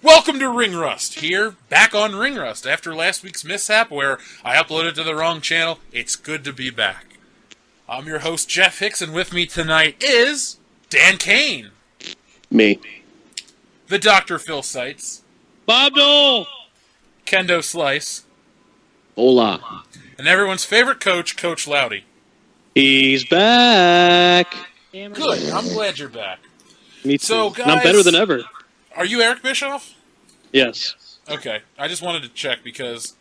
Welcome to Ring Rust, here, back on Ring Rust, after last week's mishap where I uploaded to the wrong channel. It's good to be back. I'm your host, Jeff Hicks, and with me tonight is Dan Kane. Me. The Dr. Phil Seitz. Bob Dole! Kendo Slice. Hola. And everyone's favorite coach, Coach Loudy. He's back. Good, I'm glad you're back. Me too. So, guys, and I'm better than ever. Are you Eric Bischoff? Yes. Okay, I just wanted to check because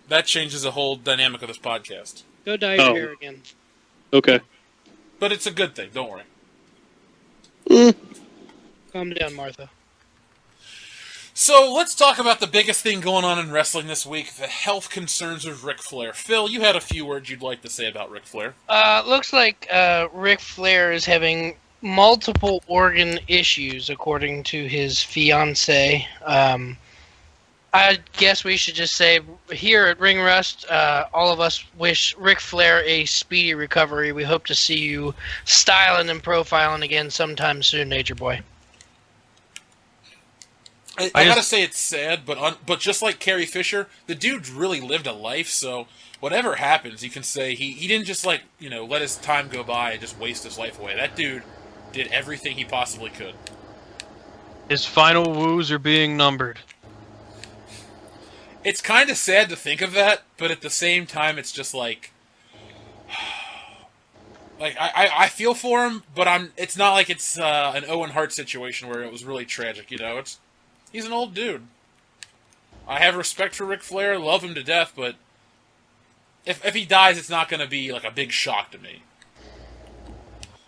that changes the whole dynamic of this podcast. Go dye your hair again. Okay. But it's a good thing, don't worry. Calm down, Martha. So, let's talk about the biggest thing going on in wrestling this week, the health concerns of Ric Flair. Phil, you had a few words you'd like to say about Ric Flair. Looks like Ric Flair is having multiple organ issues, according to his fiancée. I guess we should just say, here at Ring Rust, all of us wish Ric Flair a speedy recovery. We hope to see you styling and profiling again sometime soon, Nature Boy. I gotta say it's sad, but just like Carrie Fisher, the dude really lived a life, so whatever happens, you can say he didn't just let his time go by and just waste his life away. That dude did everything he possibly could. His final woos are being numbered. It's kind of sad to think of that, but at the same time, it's just like I feel for him, but it's not like it's an Owen Hart situation where it was really tragic. He's an old dude. I have respect for Ric Flair, love him to death, but if he dies, it's not going to be like a big shock to me.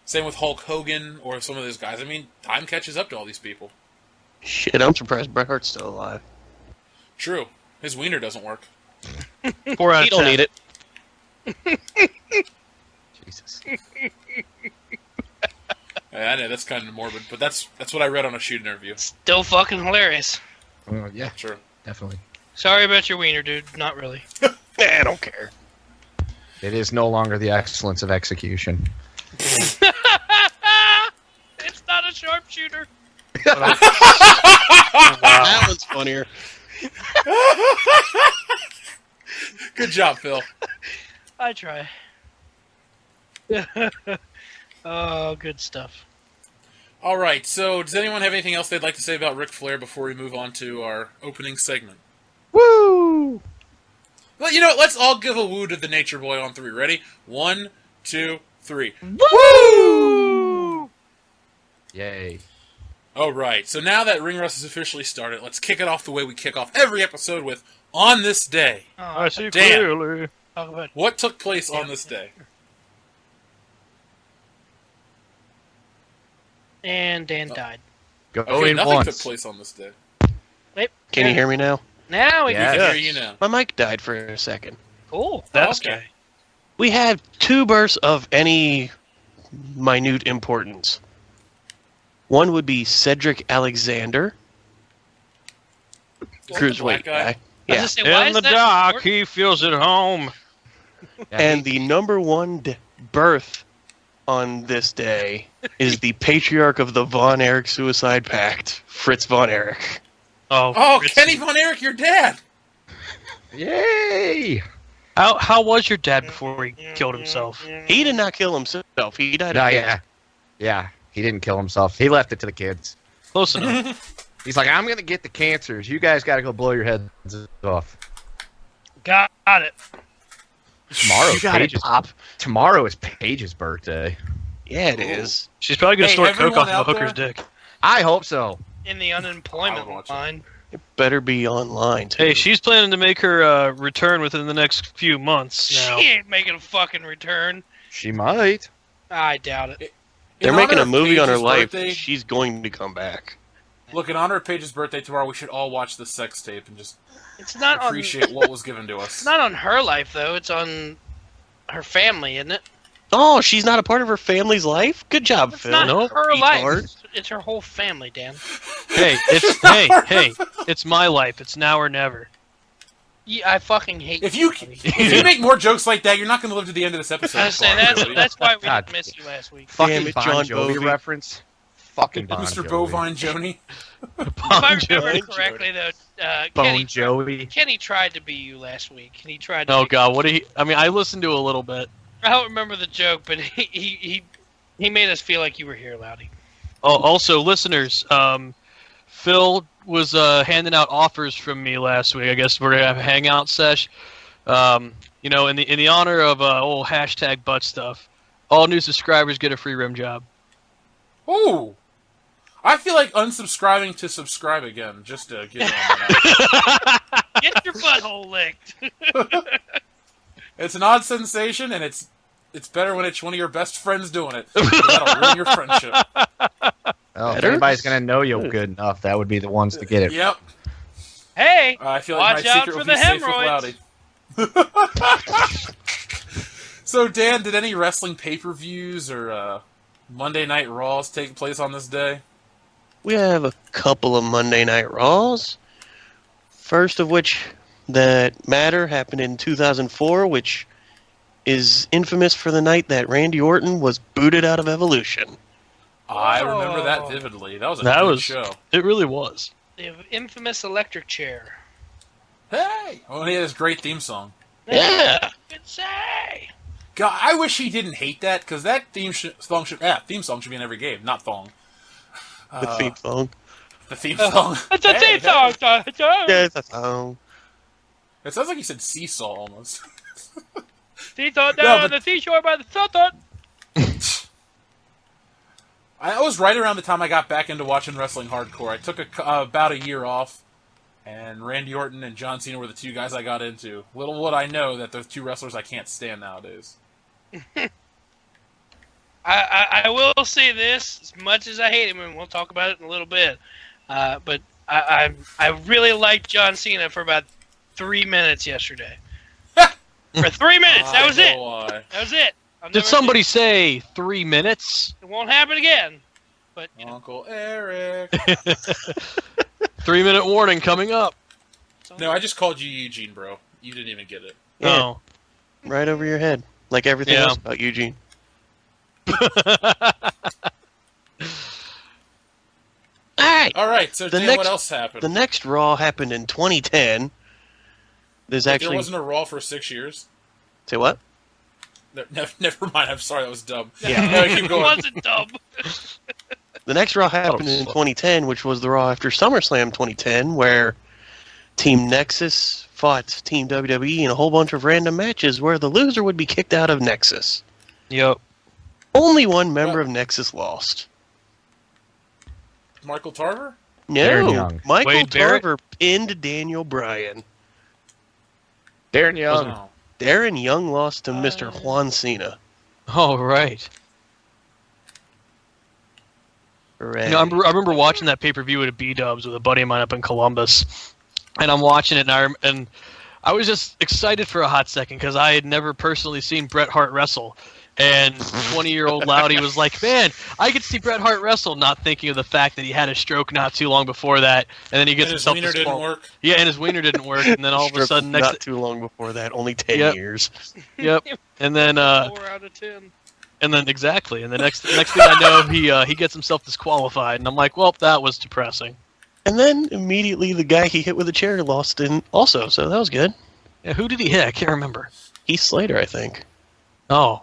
Same with Hulk Hogan or some of those guys. I mean, time catches up to all these people. Shit, I'm surprised Bret Hart's still alive. True. His wiener doesn't work. 4 out of 10. He don't need it. Jesus. I know, that's kind of morbid, but that's what I read on a shoot interview. Still fucking hilarious. Yeah, True. definitely. Sorry about your wiener, dude. Not really. I don't care. It is no longer the excellence of execution. It's not a sharpshooter. That one's funnier. Good job, Phil. I try. Oh, good stuff. All right, so does anyone have anything else they'd like to say about Ric Flair before we move on to our opening segment? Woo! Well, let's all give a woo to the Nature Boy on 3. Ready? 1, 2, 3. Woo! Yay. All right, so now that Ring Rust has officially started, let's kick it off the way we kick off every episode with On This Day. Oh, I see Dan. clearly. talk about What took place on this day? and Dan died. Okay, nothing once. took place on this day. Wait, Can you hear me now? Now we I Yeah. can can hear you now. My mic died for a second. Cool. That's okay. okay. We have 2 bursts of any minute importance. One would be Cedric Alexander. Cruiserweight black guy? guy. I was Yeah. gonna say, why In is the that dock, important? he feels at home. Yeah, And the number 1 birth on this day is the patriarch of the Von Erich Suicide Pact, Fritz Von Erich. Oh, Fritz. Kenny Von Erich, your dad! Yay! How was your dad before he killed himself? He did not kill himself. He died No, of yeah. Yeah, he didn't kill himself. He left it to the kids. Close enough. He's like, I'm going to get the cancers. You guys got to go blow your heads off. Got it. Tomorrow's You got it, Paige's, Pop. tomorrow is Paige's birthday. Yeah, it is. She's probably going to Hey, snort coke everyone off of a out hooker's there? dick. I hope so. In the I would unemployment watch it. line. It better be online, too. Hey, she's planning to make her return within the next few months now. She ain't making a fucking return. She might. I doubt it. They're In making honor a of movie on her Paige's life. birthday- She's going to come back. Look, in honor of Paige's birthday tomorrow, we should all watch the sex tape and just It's not on. appreciate what was given to us. It's not on her life though. It's on her family, isn't it? Oh, she's not a part of her family's life? Good job, It's Phil. not No, her life. retard. It's her whole family, Dan. Hey, it's my life. It's now or never. Yeah, I fucking hate If you make more jokes like that, you're not going to live to the end of this episode. I was saying, that's why we God. didn't miss you last week. Fucking Damn it, Bon John Jovi Bovi. reference. Fucking Bon Mr. Jovi. Bovine Joni. If I remember Jovi. correctly, though, Bone Kenny, Joey. Kenny tried to be you last week. He tried to Oh be- God, what did he? I mean, I listened to a little bit. I don't remember the joke, but he made us feel like you were here, Loudy. Oh, also, listeners, Phil was handing out offers from me last week. I guess we're gonna have a hangout sesh. You know, in the honor of old hashtag butt stuff, all new subscribers get a free rim job. Ooh. I feel like unsubscribing to subscribe again, just to get on that. Get your butthole licked. It's an odd sensation, and it's better when it's one of your best friends doing it. That'll ruin your friendship. Oh, if Better? anybody's gonna know you good enough, that would be the ones to get it. Yep. Hey, I feel like watch my out secret for will the be safe hemorrhoids. with Loudy. So, Dan, did any wrestling pay-per-views or Monday Night Raws take place on this day? We have a couple of Monday Night Raws. First of which that matter happened in 2004, which is infamous for the night that Randy Orton was booted out of Evolution. I remember that Oh. vividly. That was a That good was- show. It really was. The infamous electric chair. Hey! Oh, and he had his great theme song. Yeah. Good say. God, I wish he didn't hate that, because that theme song should be in every game, not thong. The theme song. The theme song. It's a Hey, theme song. Yeah, it's a song. It sounds like you said seesaw almost. Seesaw No, down but- the seashore by the sun. I was right around the time I got back into watching wrestling hardcore. I took about a year off, and Randy Orton and John Cena were the two guys I got into. Little would I know that they're two wrestlers I can't stand nowadays. I will say this, as much as I hate him, and we'll talk about it in a little bit, but I really liked John Cena for about 3 minutes yesterday. For 3 minutes, that was I it. know why. That was it. I'll Did never somebody say 3 minutes? do- It won't happen again. But you know, Uncle Eric. 3 minute warning coming up. No, I just called you Eugene, bro. You didn't even get it. Yeah. Oh. Right over your head. Like everything Yeah. else about Eugene. Alright. All right, so The Dan, next- what else happened? The next Raw happened in 2010. There's There actually... wasn't a Raw for 6 years. Say what? Never mind. I'm sorry, that was dumb. Yeah. No, keep it going. wasn't dumb. The next Raw happened in 2010, which was the Raw after SummerSlam 2010, where Team Nexus fought Team WWE in a whole bunch of random matches where the loser would be kicked out of Nexus. Yep. Only one member of Nexus lost. Michael Tarver? Darren No, Young. Michael Wade Barrett? Tarver pinned Daniel Bryan. Darren Young. No. Darren Young lost to Mr. Juan Cena. Oh, right. Hooray. You know, I remember watching that pay-per-view at a B-Dubs with a buddy of mine up in Columbus, and I'm watching it, and I was just excited for a hot second because I had never personally seen Bret Hart wrestle. And 20-year-old Loudy was like, "Man, I could see Bret Hart wrestle," not thinking of the fact that he had a stroke not too long before that, and then he gets And his himself wiener didn't disqual- work. Yeah, and his wiener didn't work, and then all of a Stroke sudden, not too long before that, only 10 Yep. years. yep, and then 4 out of 10. and then exactly, and the next thing I know, he gets himself disqualified, and I'm like, well, that was depressing. And then immediately the guy he hit with a chair lost in also, so that was good. Yeah, who did he hit? I can't remember. Heath Slater, I think. Oh,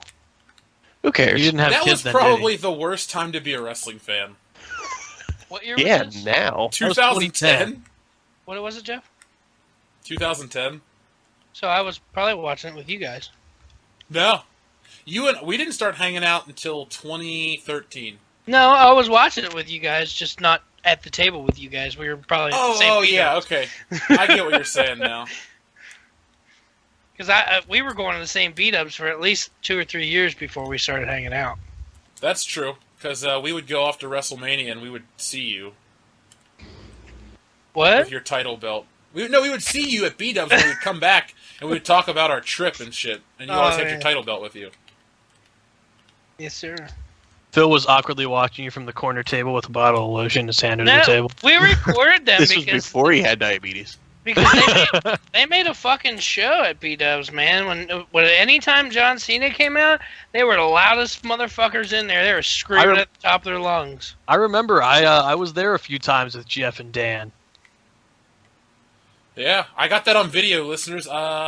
Who cares? you didn't have That kids was then, did he? probably the worst time to be a wrestling fan. What year was Yeah, this? now. was 2010? What was it, Jeff? 2010? So I was probably watching it with you guys. No. We didn't start hanging out until 2013. No, I was watching it with you guys, just not at the table with you guys. We were probably at the same Oh, yeah, B-Dubs. okay. I get what you're saying now. Because we were going to the same B-Dubs for at least 2 or 3 years before we started hanging out. That's true, because we would go off to WrestleMania and we would see you What? with your title belt. We would see you at B-Dubs when we would come back and we would talk about our trip and shit. And you always Oh, had yeah. your title belt with you. Yes, sir. Phil was awkwardly watching you from the corner table with a bottle of lotion in his hand under No, the table. we recorded them This was because before he had diabetes. Because they made a fucking show at B-Dubs, man. When anytime John Cena came out, they were the loudest motherfuckers in there. They were screaming at the top of their lungs. I remember I was there a few times with Jeff and Dan. Yeah, I got that on video, listeners.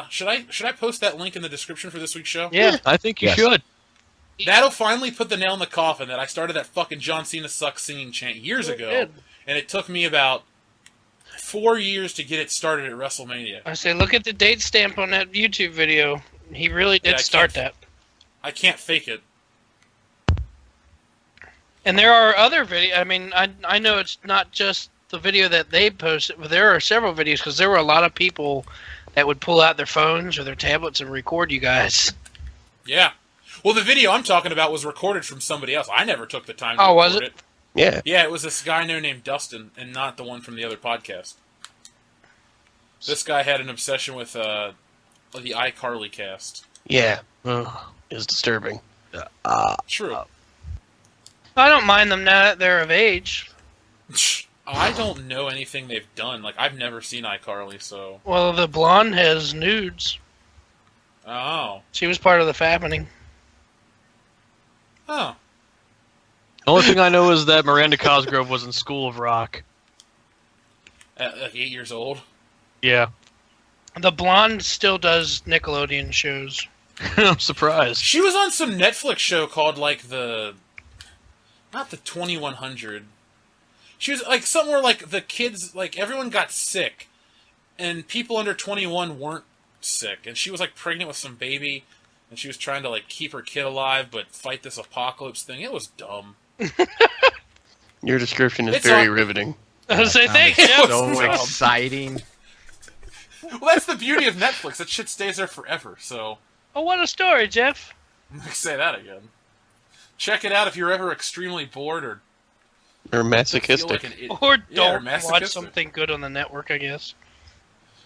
Should I post that link in the description for this week's show? Yeah. I think you Yes. should. That'll finally put the nail in the coffin that I started that fucking John Cena sucks singing chant years ago, Good. and it took me about 4 years to get it started at WrestleMania. I say, look at the date stamp on that YouTube video. He really did Yeah, I start can't- that. I can't fake it. And there are other videos. I mean, I know it's not just the video that they posted, but there are several videos because there were a lot of people that would pull out their phones or their tablets and record you guys. Yeah. Well, the video I'm talking about was recorded from somebody else. I never took the time to Oh, record was it? Yeah. Yeah, it was this guy named Dustin, and not the one from the other podcast. This guy had an obsession with the iCarly cast. Yeah. Ugh. It's disturbing. True. I don't mind them now that they're of age. I don't know anything they've done. Like, I've never seen iCarly, so... Well, the blonde has nudes. Oh. She was part of the fappening. Oh. The only thing I know is that Miranda Cosgrove was in School of Rock. At, like, 8 years old? Yeah. The blonde still does Nickelodeon shows. I'm surprised. She was on some Netflix show called, like, not the 2100. She was, like, somewhere like the kids, like, everyone got sick, and people under 21 weren't sick. And she was, like, pregnant with some baby, and she was trying to, like, keep her kid alive, but fight this apocalypse thing. It was dumb. Your description is It's very on- riveting. I was say thanks, It Jeff. was So dumb. exciting. Well, that's the beauty of Netflix. That shit stays there forever, so... Oh, what a story, Jeff. Say that again. Check it out if you're ever extremely bored or Or feel masochistic. like an idiot. Or Yeah, or don't watch masochistic. something good on the network, I guess.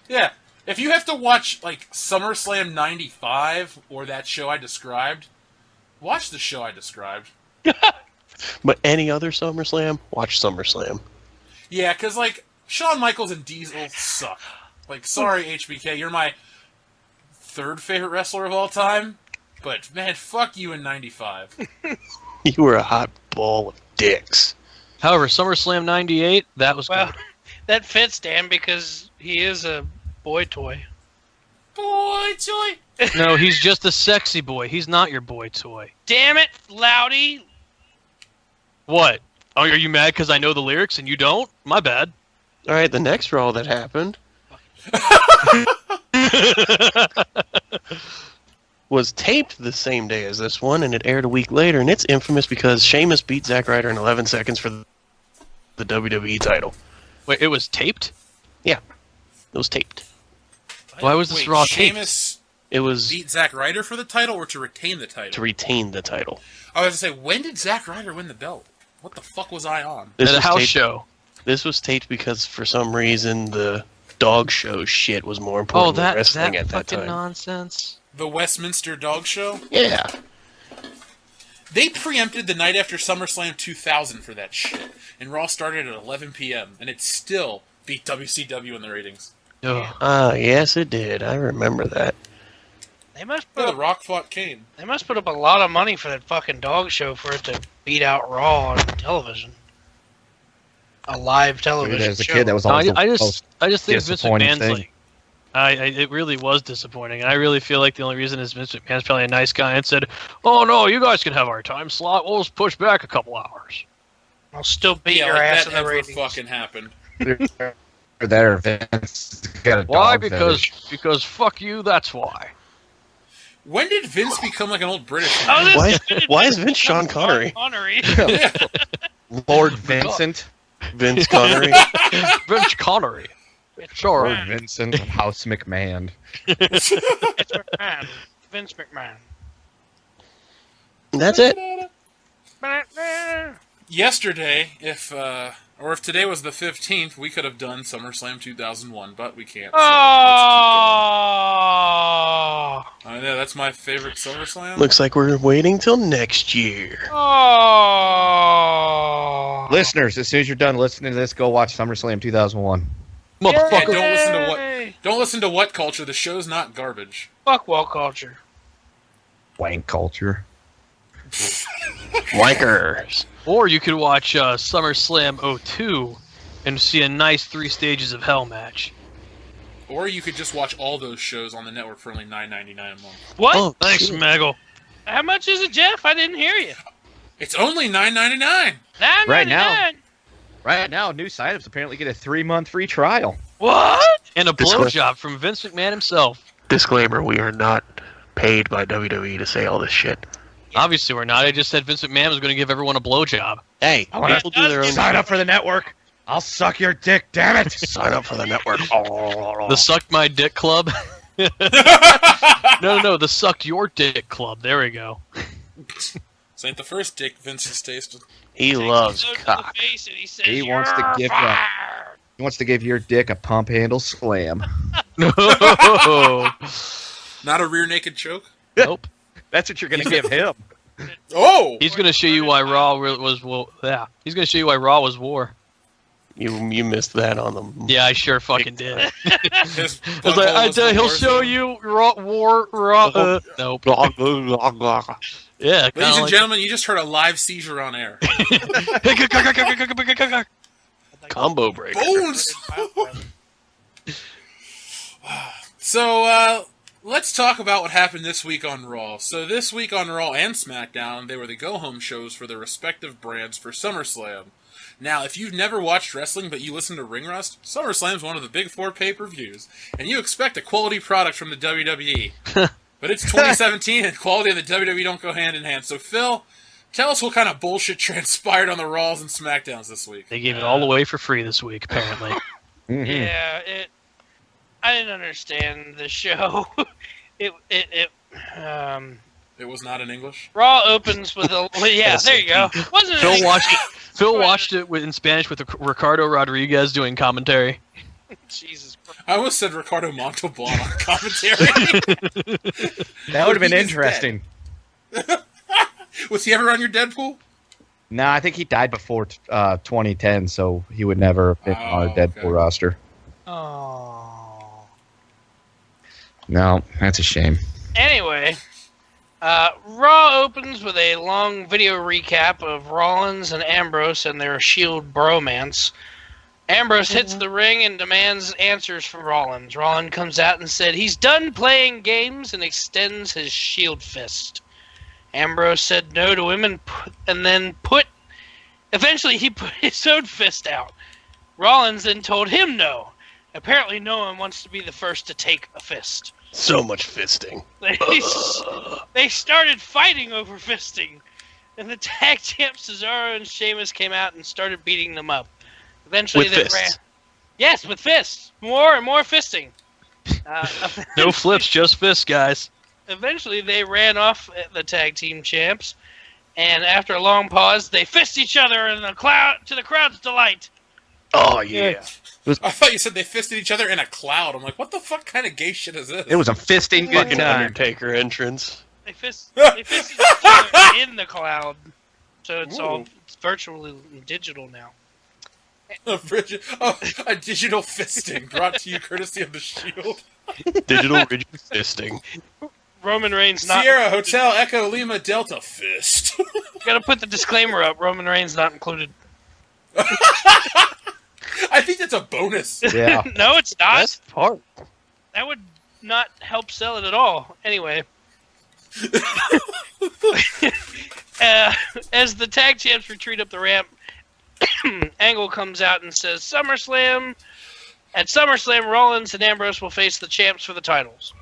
Yeah, if you have to watch, like, SummerSlam 95 or that show I described, watch the show I described. But any other SummerSlam, watch SummerSlam. Yeah, because, like, Shawn Michaels and Diesel suck. Like, sorry, HBK, you're my third favorite wrestler of all time, but, man, fuck you in 95. You were a hot ball of dicks. However, SummerSlam 98, that was Well, good. that fits, Dan, because he is a boy toy. Boy, toy! No, he's just a sexy boy. He's not your boy toy. Damn it, Loudy. What? Oh, are you mad because I know the lyrics and you don't? My bad. All right, the next Raw that happened was taped the same day as this one, and it aired a week later, and it's infamous because Sheamus beat Zack Ryder in 11 seconds for the WWE title. Wait, it was taped? It was taped. Why was this Wait, Raw taped? Sheamus It was beat Zack Ryder for the title or to retain the title? to retain the title. I was going to say, when did Zack Ryder win the belt? What the fuck was I on? This At a was house taped- show. This was taped because for some reason the dog show shit was more important Oh, than that wrestling at that fucking time. nonsense. The Westminster Dog Show? Yeah. They preempted the night after SummerSlam 2000 for that shit. And Raw started at 11 p.m. And it still beat WCW in the ratings. Ugh. Yes, it did. I remember that. They must Yeah, put The up, Rock fought Kane. they must put up a lot of money for that fucking dog show for it to beat out Raw on television. A live television As a show. kid, that was No, always I the just most think Vince disappointing McMahon's thing. like, it really was disappointing, and I really feel like the only reason is Vince McMahon's probably a nice guy and said, "Oh no, you guys can have our time slot. We'll just push back a couple hours." I'll still beat Yeah, your like ass that in the ever ratings. fucking happened. Or that or Vince got a Why? dog Because fuck you. That's why. When did Vince become like an old British I man? was Why- why is Vince Sean Connery? Connery. Yeah. Lord Vincent. Vince Connery. Vince Connery. Sure. Lord Vincent of House McMahon. Vince McMahon. Vince McMahon. That's it. Yesterday, if today was the 15th, we could have done SummerSlam 2001, but we can't. So Oh. let's keep going. I know, that's my favorite SummerSlam. Looks like we're waiting till next year. Oh. Listeners, as soon as you're done listening to this, go watch SummerSlam 2001. Yeah, Motherfucker. don't listen to what Don't listen to What Culture. The show's not garbage. Fuck wall culture. Wank culture. Wankers. Or you could watch SummerSlam '02 and see a nice 3 stages of hell match. Or you could just watch all those shows on the network for only $9.99 a month. What? Oh, Thanks, shit. Maggle. How much is it, Jeff? I didn't hear you. It's only $9.99. Right now. $9.99. Right now, new signups apparently get a 3-month free trial. What? And a This blowjob from Vince McMahon himself. Disclaimer: we are not paid by WWE to say all this shit. Obviously, we're not. I just said Vince McMahon was going to give everyone a blowjob. Hey, wanna- people do their own. Sign up for the network. I'll suck your dick, damn it. Sign up for the network. The Suck My Dick Club. No, the Suck Your Dick Club. There we go. This ain't the first dick Vince has tasted. He loves Takes his cock. nose to the face and he says, He wants to "You're give fired." He wants to give your dick a pump handle slam. No. Not a rear naked choke? Nope. That's what you're going to give him. Oh! He's going to show you why Raw was yeah. He's going to show you why Raw was war. You missed that on them. Yeah, I sure fucking did. His I was like, butthole was the he'll war show zone. you Raw. Nope. Yeah. Ladies and gentlemen, you just heard a live seizure on air. Combo breaker. Bones! So, let's talk about what happened this week on Raw. So this week on Raw and SmackDown, they were the go-home shows for their respective brands for SummerSlam. Now, if you've never watched wrestling but you listen to Ring Rust, SummerSlam's one of the big 4 pay-per-views, and you expect a quality product from the WWE. But it's 2017, and quality and the WWE don't go hand in hand. So, Phil, tell us what kind of bullshit transpired on the Raws and SmackDowns this week. They gave it all away for free this week, apparently. Mm-hmm. Yeah, I didn't understand the show. It It was not in English? Raw opens with a yeah. There you go. Wasn't Phil it? watched it. Phil watched it in Spanish with Ricardo Rodriguez doing commentary. Jesus Christ. I almost said Ricardo Montalban on commentary. That would have been He is interesting. Was he ever on your Deadpool? No, I think he died before 2010, so he would never have been on a Deadpool okay. roster. Oh. No, that's a shame. Anyway, Raw opens with a long video recap of Rollins and Ambrose and their Shield bromance. Ambrose hits the ring and demands answers from Rollins. Rollins comes out and said he's done playing games and extends his Shield fist. Ambrose said no to him eventually he put his own fist out. Rollins then told him no. Apparently no one wants to be the first to take a fist. So much fisting. They started fighting over fisting, and the tag champs Cesaro and Sheamus came out and started beating them up. Eventually, With they fists. ran. Yes, with fists. More and more fisting. No flips, just fists, guys. Eventually, they ran off the tag team champs, and after a long pause, they fist each other in the to the crowd's delight. Oh yeah. I thought you said they fisted each other in a cloud. I'm like, what the fuck kind of gay shit is this? It was a fisting good Fucking time. Undertaker entrance. They fisted each other in the cloud, so it's all Ooh. it's virtually digital now. a digital fisting brought to you courtesy of the Shield. Digital rigid fisting. Roman Reigns not. Sierra Hotel Echo Lima Delta fist. Gotta put the disclaimer up. Roman Reigns not included. I think that's a bonus. Yeah. No, it's not. That's part. That would not help sell it at all. Anyway. As the tag champs retreat up the ramp, Angle comes out and says, SummerSlam. At SummerSlam, Rollins and Ambrose will face the champs for the titles.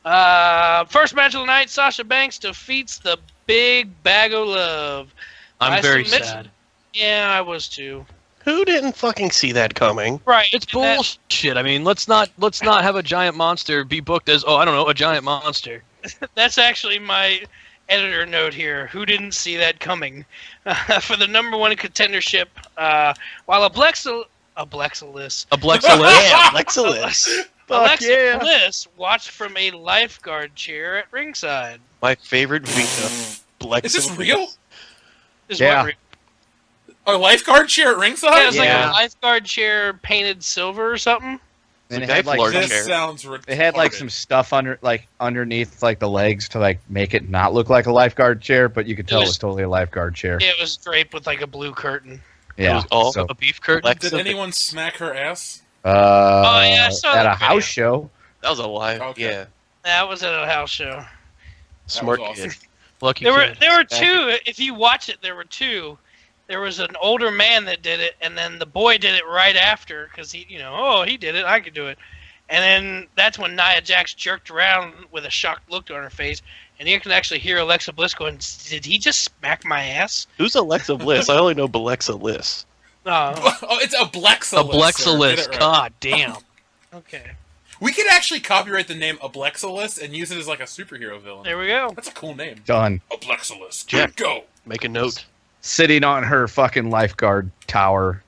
First match of the night, Sasha Banks defeats the Big Bag of Love. I'm I very submit- sad. Yeah, I was too. Who didn't fucking see that coming? Right. It's and that- bullshit. I mean, let's not have a giant monster be booked as a giant monster. That's actually my editor note here. Who didn't see that coming? For the number one contendership, while Alexa Bliss A Blexalis. Yeah, Lexilis. Alexa yeah. Bliss watched from a lifeguard chair at ringside. My favorite Vita. Blexilis. Is this real? Is Yeah. what A lifeguard chair at ringside? yeah, it's like Yeah. a lifeguard chair painted silver or something. And The it guy had, like, Florida This chair. sounds retarded. It had like some stuff underneath like the legs to like make it not look like a lifeguard chair, but you could tell it was totally a lifeguard chair. It was draped with like a blue curtain. It Yeah. was all so, A beef curtain. Alexa, Did anyone smack her ass? Oh, yeah, I saw at that a house video. show. that was a lie. Okay. Yeah, That was at a house show. smart was awesome. kid. Lucky There kid. were two. If you watch it, there were two. There was an older man that did it, and then the boy did it right after because he did it. I could do it. And then that's when Nia Jax jerked around with a shocked look on her face, and you can actually hear Alexa Bliss going, "Did he just smack my ass?" Who's Alexa Bliss? I only know Alexa Bliss. Oh, Oh, it's a Blexalis. A Blexalis. Right. God damn. okay. We could actually copyright the name Ablexalis and use it as like a superhero villain. There we go. That's a cool name. Done. Ablexalis. Jack. Go. Make a note. Sitting on her fucking lifeguard tower On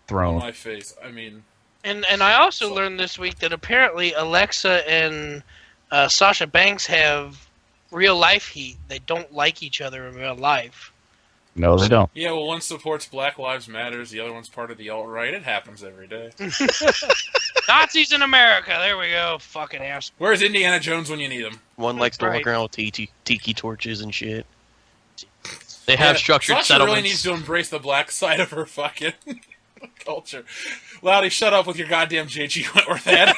throne. my face. I mean, And I also learned this week that apparently Alexa and Sasha Banks have real life heat. They don't like each other in real life. No, they don't. yeah, well, one supports Black Lives Matters, the other one's part of the alt-right. It happens every day. Nazis in America. There we go. Fucking ass. Where's Indiana Jones when you need him? One likes to Right. walk around with tiki torches and shit. They have Yeah, structured Sasha settlements. really needs to embrace the black side of her fucking culture. Loudy, shut up with your goddamn J.G. Wentworth ad.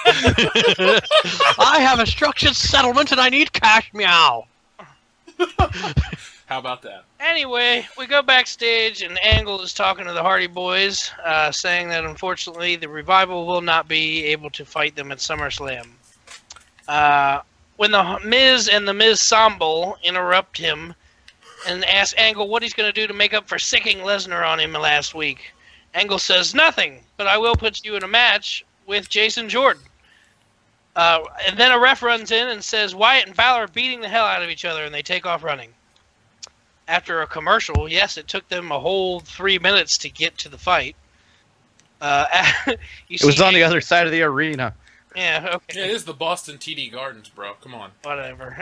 I have a structured settlement and I need cash, meow. How about that? Anyway, we go backstage, and Angle is talking to the Hardy Boys, saying that unfortunately the Revival will not be able to fight them at SummerSlam. When the Miz and the Miz Sambal interrupt him and ask Angle what he's going to do to make up for sicking Lesnar on him last week, Angle says, "Nothing, but I will put you in a match with Jason Jordan." And then a ref runs in and says Wyatt and Balor are beating the hell out of each other, and they take off running. After a commercial, yes, it took them a whole 3 minutes to get to the fight. It It was on the other side of the arena. Yeah, okay, Yeah, it is the Boston TD Gardens, bro. Come on. whatever.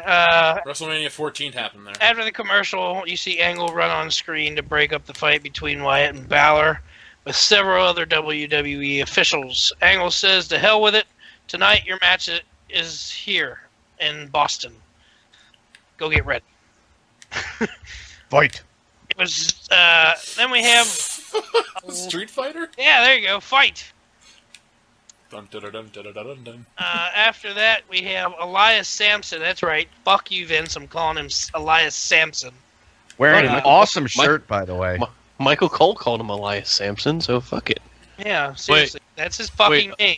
WrestleMania 14 happened there. After the commercial, you see Angle run on screen to break up the fight between Wyatt and Balor with several other WWE officials. Angle says, "To hell with it. Tonight, your match is here in Boston. Go get ready." Fight. It was. Then we have. Street Fighter? Yeah, there you go. Fight. Dun, dun, dun, dun, dun, dun, dun. After that, we have Elias Sampson. That's right. Fuck you, Vince. I'm calling him Elias Sampson. Wearing an Michael- awesome Mike- shirt, by the way. Michael Cole called him Elias Sampson, so fuck it. Yeah, seriously. That's his fucking name.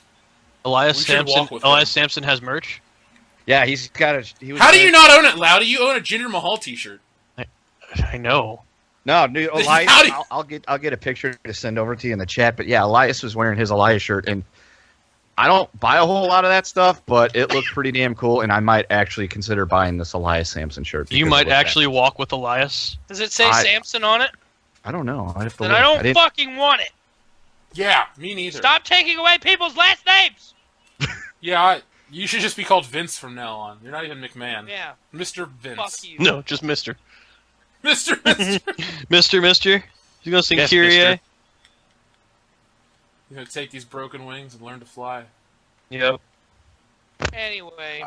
Elias We should Sampson. walk with Elias him. Sampson has merch. Yeah, he's got a. He was How do you not own it, Loudy? You own a Jinder Mahal t-shirt. I know. No, dude, Elias. How do you- I'll get a picture to send over to you in the chat. But yeah, Elias was wearing his Elias shirt, and I don't buy a whole lot of that stuff, but it looked pretty damn cool, and I might actually consider buying this Elias Sampson shirt. You because might it looks actually walk with Elias. Does it say I- Sampson on it? I don't know. I have to Then look. I don't didn't- fucking want it. Yeah, me neither. Stop taking away people's last names. Yeah, you should just be called Vince from now on. You're not even McMahon. Yeah, Mr. Vince. fuck you. No, just Mister. Mr. Mister. You gonna sing Yes, Kyrie? mister. You're gonna take these broken wings and learn to fly. Yep. Anyway,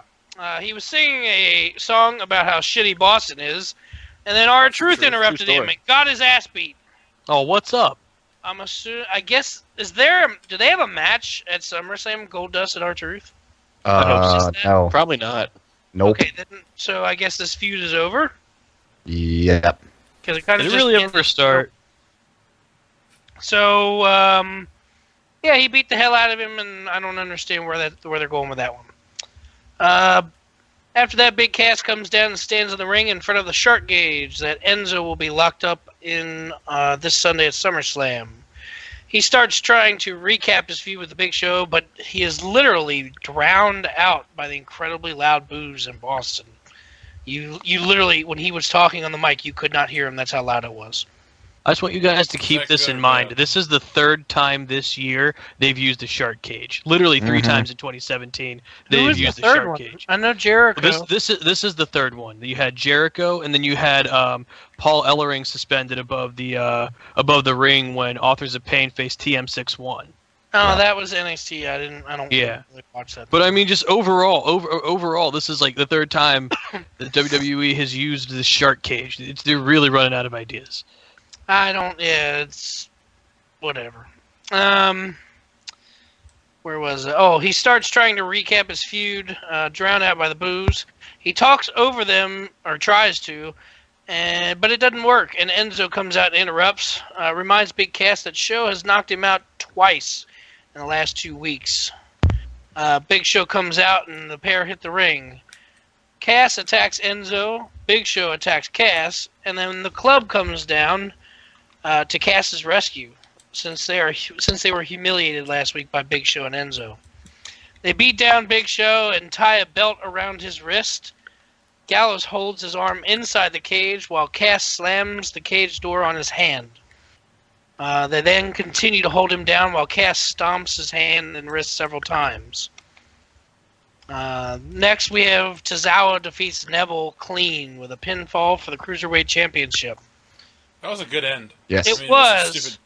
he was singing a song about how shitty Boston is, and then R-Truth True interrupted him story. and got his ass beat. Oh, what's up? I'm assuming. I guess do they have a match at SummerSlam? Goldust and R-Truth? hope No. Probably not. Nope. Okay, then, so I guess this feud is over Yep. because it kind Did of it really ever start? So yeah, he beat the hell out of him, and I don't understand where they're going with that one. After that, Big Cass comes down and stands in the ring in front of the shark gauge that Enzo will be locked up in this Sunday at SummerSlam. He starts trying to recap his feud with the Big Show, but he is literally drowned out by the incredibly loud boos in Boston. You literally, when he was talking on the mic, you could not hear him. That's how loud it was. I just want you guys to keep Zach, this go in ahead. mind. This is the third time this year they've used the shark cage. Literally 3 Mhm. times in 2017 Who they've was used the the third shark one? cage. I know Jericho. This is the third one. You had Jericho, and then you had Paul Ellering suspended above the ring when Authors of Pain faced TM61. Oh, that was NXT. I don't Yeah. really watch that. But I mean, just overall, this is like the third time that WWE has used the shark cage. They're really running out of ideas. Yeah, it's whatever. Where was it? Oh, he starts trying to recap his feud, drowned out by the booze. He talks over them, or tries to, but it doesn't work. And Enzo comes out and interrupts. Reminds Big Cass that Show has knocked him out twice in the last 2 weeks. Big Show comes out and the pair hit the ring. Cass attacks Enzo. Big Show attacks Cass, and then the club comes down to Cass's rescue, since they were humiliated last week by Big Show and Enzo. They beat down Big Show and tie a belt around his wrist. Gallows holds his arm inside the cage while Cass slams the cage door on his hand. They then continue to hold him down while Cass stomps his hand and wrist several times. Next, we have Tozawa defeats Neville clean with a pinfall for the Cruiserweight Championship. That was a good end. Yes. It was.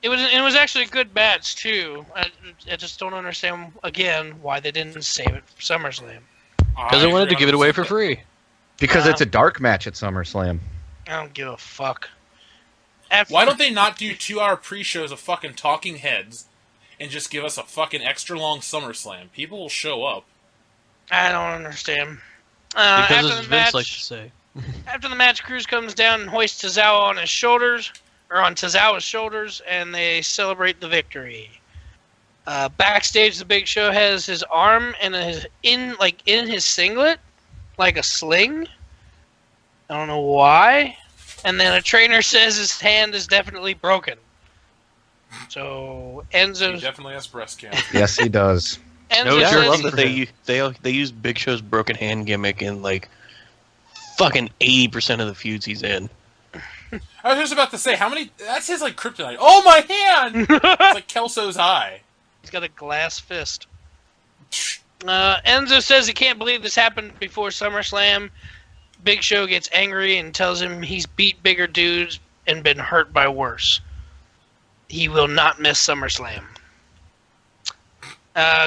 It was actually a good match too. I just don't understand again why they didn't save it for SummerSlam. Because they wanted to give it away for free. Because it's a dark match at SummerSlam. I don't give a fuck. Why don't they not do 2-hour pre-shows of fucking talking heads and just give us a fucking extra long SummerSlam? People will show up. I don't understand. Because after as the Vince match, likes to say. after the match, Cruz comes down and hoists Tozawa on his shoulders, or on Tozawa's shoulders, and they celebrate the victory. Backstage, the Big Show has his arm in his singlet, like a sling. I don't know why. And then a trainer says his hand is definitely broken. So He Enzo definitely has breast cancer. Yes, he does. No Yeah, I jerky love for that they use Big Show's broken hand gimmick in like fucking 80% of the feuds he's in. I was just about to say, how many... That's his, like, kryptonite. Oh, my hand! It's like Kelso's eye. He's got a glass fist. Enzo says he can't believe this happened before SummerSlam. Big Show gets angry and tells him he's beat bigger dudes and been hurt by worse. He will not miss SummerSlam.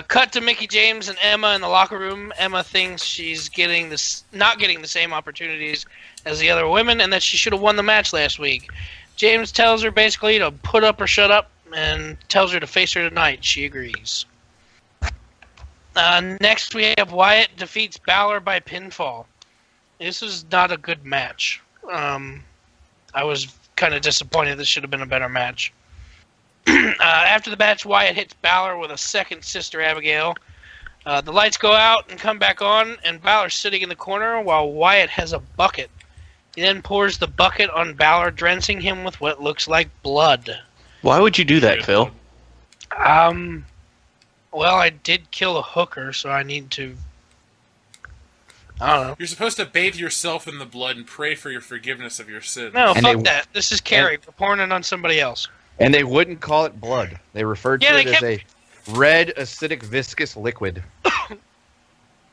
Cut to Mickie James and Emma in the locker room. Emma thinks she's not getting the same opportunities as the other women and that she should have won the match last week. James tells her basically to put up or shut up and tells her to face her tonight. She agrees. Next we have Wyatt defeats Balor by pinfall. This was not a good match. I was kind of disappointed. This should have been a better match. After the match, Wyatt hits Balor with a second Sister Abigail. The lights go out and come back on, and Balor's sitting in the corner while Wyatt has a bucket. He then pours the bucket on Balor, drenching him with what looks like blood. Why would you do that, Phil? Well, I did kill a hooker, so I need to... I don't know. You're supposed to bathe yourself in the blood and pray for your forgiveness of your sins. No, And fuck that. This is Carrie. We're pouring it on somebody else. And they wouldn't call it blood. They referred to Yeah, it they as a red, acidic, viscous liquid.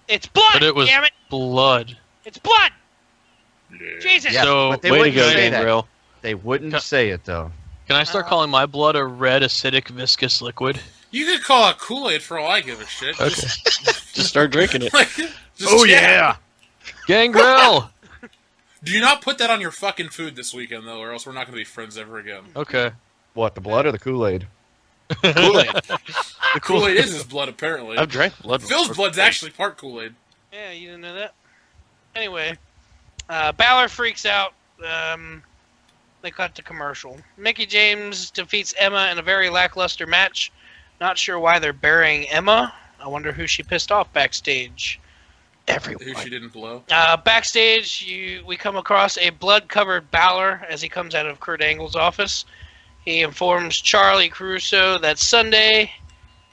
It's blood, But it was damn it! blood. It's blood! Yeah. Jesus! Yeah, So, but they Way to wouldn't go, say that. Gangrel. They wouldn't say it, though. Can I start calling my blood a red, acidic, viscous liquid? You could call it Kool-Aid for all I give a shit. Okay. Just start drinking it. Gangrel! Do you not put that on your fucking food this weekend, though, or else we're not going to be friends ever again. Okay. What, the blood or the Kool-Aid? Kool-Aid. The Kool-Aid is his blood, apparently. I've drank blood. Phil's before. blood's actually part Kool-Aid. Yeah, you didn't know that? Anyway, Balor freaks out. They cut to commercial. Mickie James defeats Emma in a very lackluster match. Not sure why they're burying Emma. I wonder who she pissed off backstage. Everyone. Who she didn't blow. Backstage, we come across a blood-covered Balor as he comes out of Kurt Angle's office. He informs Charlie Caruso that Sunday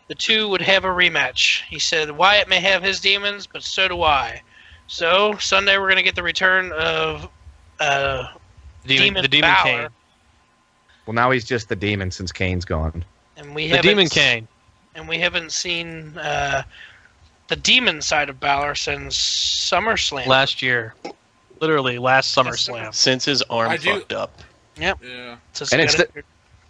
the two would have a rematch. He said, Wyatt may have his demons, but so do I. So, Sunday we're going to get the return of the Demon Balor. Kane. Well, now he's just the demon since Kane's gone. And we The Demon Kane. And we haven't seen the demon side of Balor since SummerSlam. Last year. Literally, last SummerSlam. Since his arm I do- fucked up. Yep. Yeah. So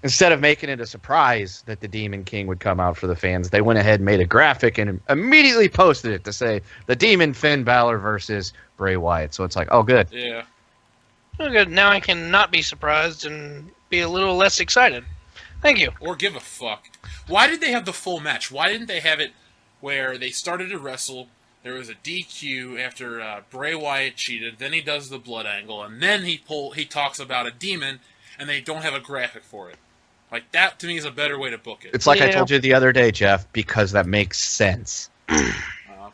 And instead of making it a surprise that the Demon King would come out for the fans, they went ahead and made a graphic and immediately posted it to say the Demon Finn Balor versus Bray Wyatt. So it's like, oh, good. Yeah. Oh, good. Now I can not be surprised and be a little less excited. Thank you. Or give a fuck. Why did they have the full match? Why didn't they have it where they started to wrestle, there was a DQ after Bray Wyatt cheated, then he does the blood angle, and then he talks about a demon, and they don't have a graphic for it. Like, that, to me, is a better way to book it. It's like I Yeah. told you the other day, Jeff, because that makes sense. Oh,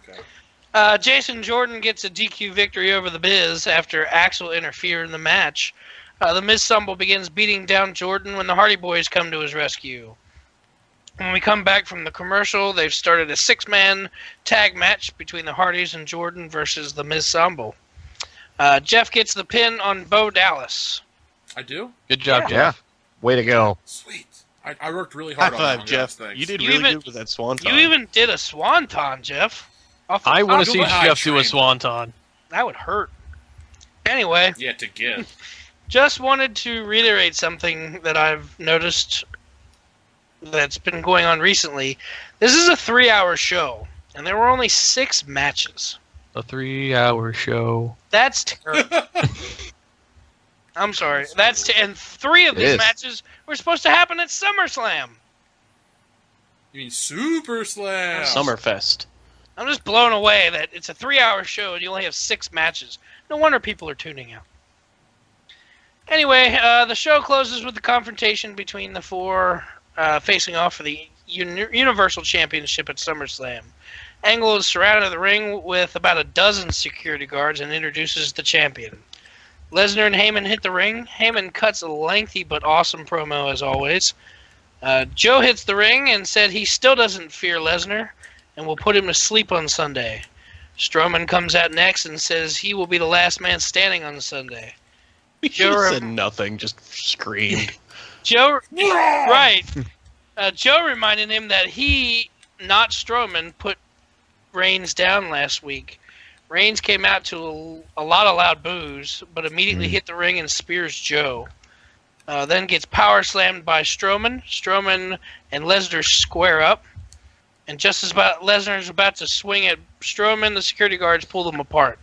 okay. Jason Jordan gets a DQ victory over The Miz after Axel interfered in the match. The Miz Stumble begins beating down Jordan when the Hardy Boys come to his rescue. When we come back from the commercial, they've started a 6-man tag match between the Hardys and Jordan versus the Miz Stumble. Jeff gets the pin on Bo Dallas. I do? Good job, Yeah. Jeff. Way to go. Sweet. I worked really High hard on five, that. Jeff. Thanks. You did You really even- good with that swanton. You even did a swanton, Jeff. Off the I top want of to see my- I Jeff do a trained. swanton. That would hurt. Anyway, Yeah, to get. just wanted to reiterate something that I've noticed that's been going on recently. This is a 3-hour show, and there were only 6 matches. A 3-hour show. That's terrible. I'm sorry. And 3 of It these is. matches were supposed to happen at SummerSlam. You mean Super Slam? Summerfest. I'm just blown away that it's a 3-hour show and you only have 6 matches. No wonder people are tuning out. Anyway, the show closes with the confrontation between the 4 facing off for the Universal Championship at SummerSlam. Angle is surrounded in the ring with about a dozen security guards and introduces the champion. Lesnar and Heyman hit the ring. Heyman cuts a lengthy but awesome promo as always. Joe hits the ring and said he still doesn't fear Lesnar and will put him to sleep on Sunday. Strowman comes out next and says he will be the last man standing on Sunday. He Joe said nothing, just screamed. Joe, right? Joe reminded him that he, not Strowman, put Reigns down last week. Reigns came out to a lot of loud boos, but immediately hit the ring and spears Joe. Then gets power slammed by Strowman. Strowman and Lesnar square up. And just as Lesnar is about to swing at Strowman, the security guards pull them apart.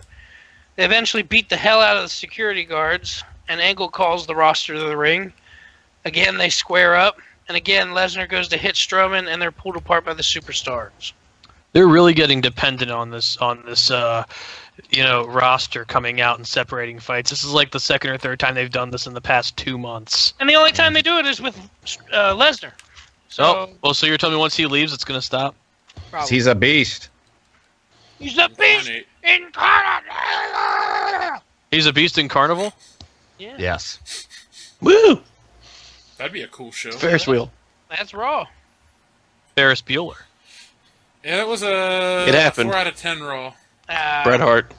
They eventually beat the hell out of the security guards, and Angle calls the roster to the ring. Again, they square up, and again, Lesnar goes to hit Strowman, and they're pulled apart by the superstars. They're really getting dependent on this roster coming out and separating fights. This is like the second or third time they've done this in the past 2 months. And the only time they do it is with Lesnar. So, So you're telling me once he leaves, it's going to stop? probably. He's a beast. He's the beast incarnate. He's a beast in Carnival? Yeah, Yes. Woo! That'd be a cool show. Ferris wheel. that's Raw. Ferris Bueller. Yeah, it was a It happened. 4 out of 10 Raw. Bret Hart.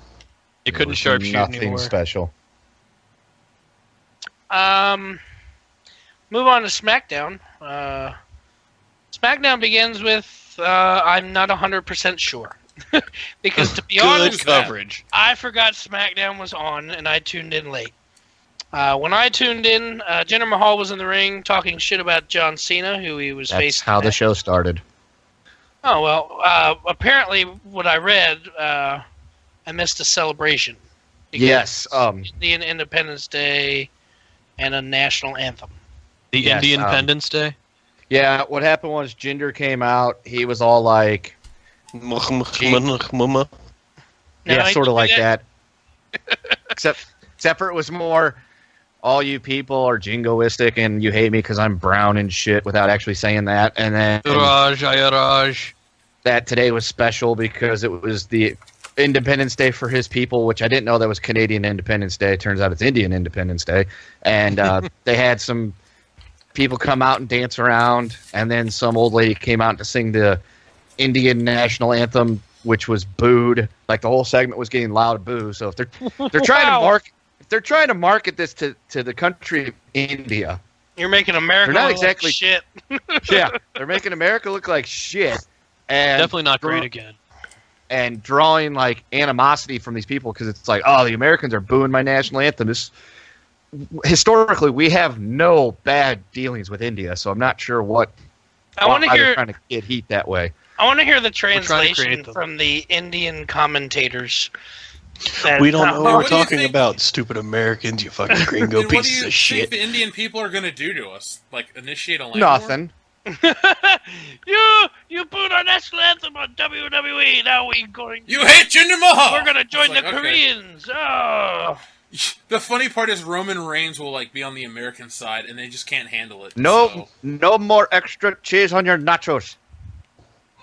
You couldn't There was sharpshoot nothing anymore. special. Move on to SmackDown. SmackDown begins with I'm not 100% sure. Because to be Good honest, coverage. I forgot SmackDown was on and I tuned in late. When I tuned in, Jinder Mahal was in the ring talking shit about John Cena, who he was That's facing. how the show started. Oh, well, apparently what I read, I missed a celebration. Because Yes. Indian Independence Day and a national anthem. The Yes, Indian Independence Day? Yeah, what happened was Jinder came out. He was all like, Mama. No, yeah, he sort of did like that. that. except for it was more, all you people are jingoistic and you hate me because I'm brown and shit without actually saying that. And then Raj, Ayaraj. that today was special because it was the Independence Day for his people, which I didn't know that was Canadian Independence Day. It turns out it's Indian Independence Day. And they had some people come out and dance around, and then some old lady came out to sing the Indian national anthem, which was booed. Like the whole segment was getting loud boo. So if they're trying to market this to the country of India, You're making America They're not look exactly- like shit. yeah, they're making America look like shit. And Definitely not great again. and drawing like animosity from these people because it's like, oh, the Americans are booing my national anthem. historically, we have no bad dealings with India, so I'm not sure why they're trying to get heat that way. I want to hear the trying to translation create them. from the Indian commentators. We don't know what What we're do you talking think- about, stupid Americans, you fucking gringo And what do pieces you of think shit. the Indian people are going to do to us? Like, initiate a land war? Nothing. You booed our national anthem on WWE. Now we're going You hate Jinder Mahal! We're gonna join It's the like, okay. Koreans. Oh. The funny part is Roman Reigns will like be on the American side, and they just can't handle it. No more extra cheese on your nachos.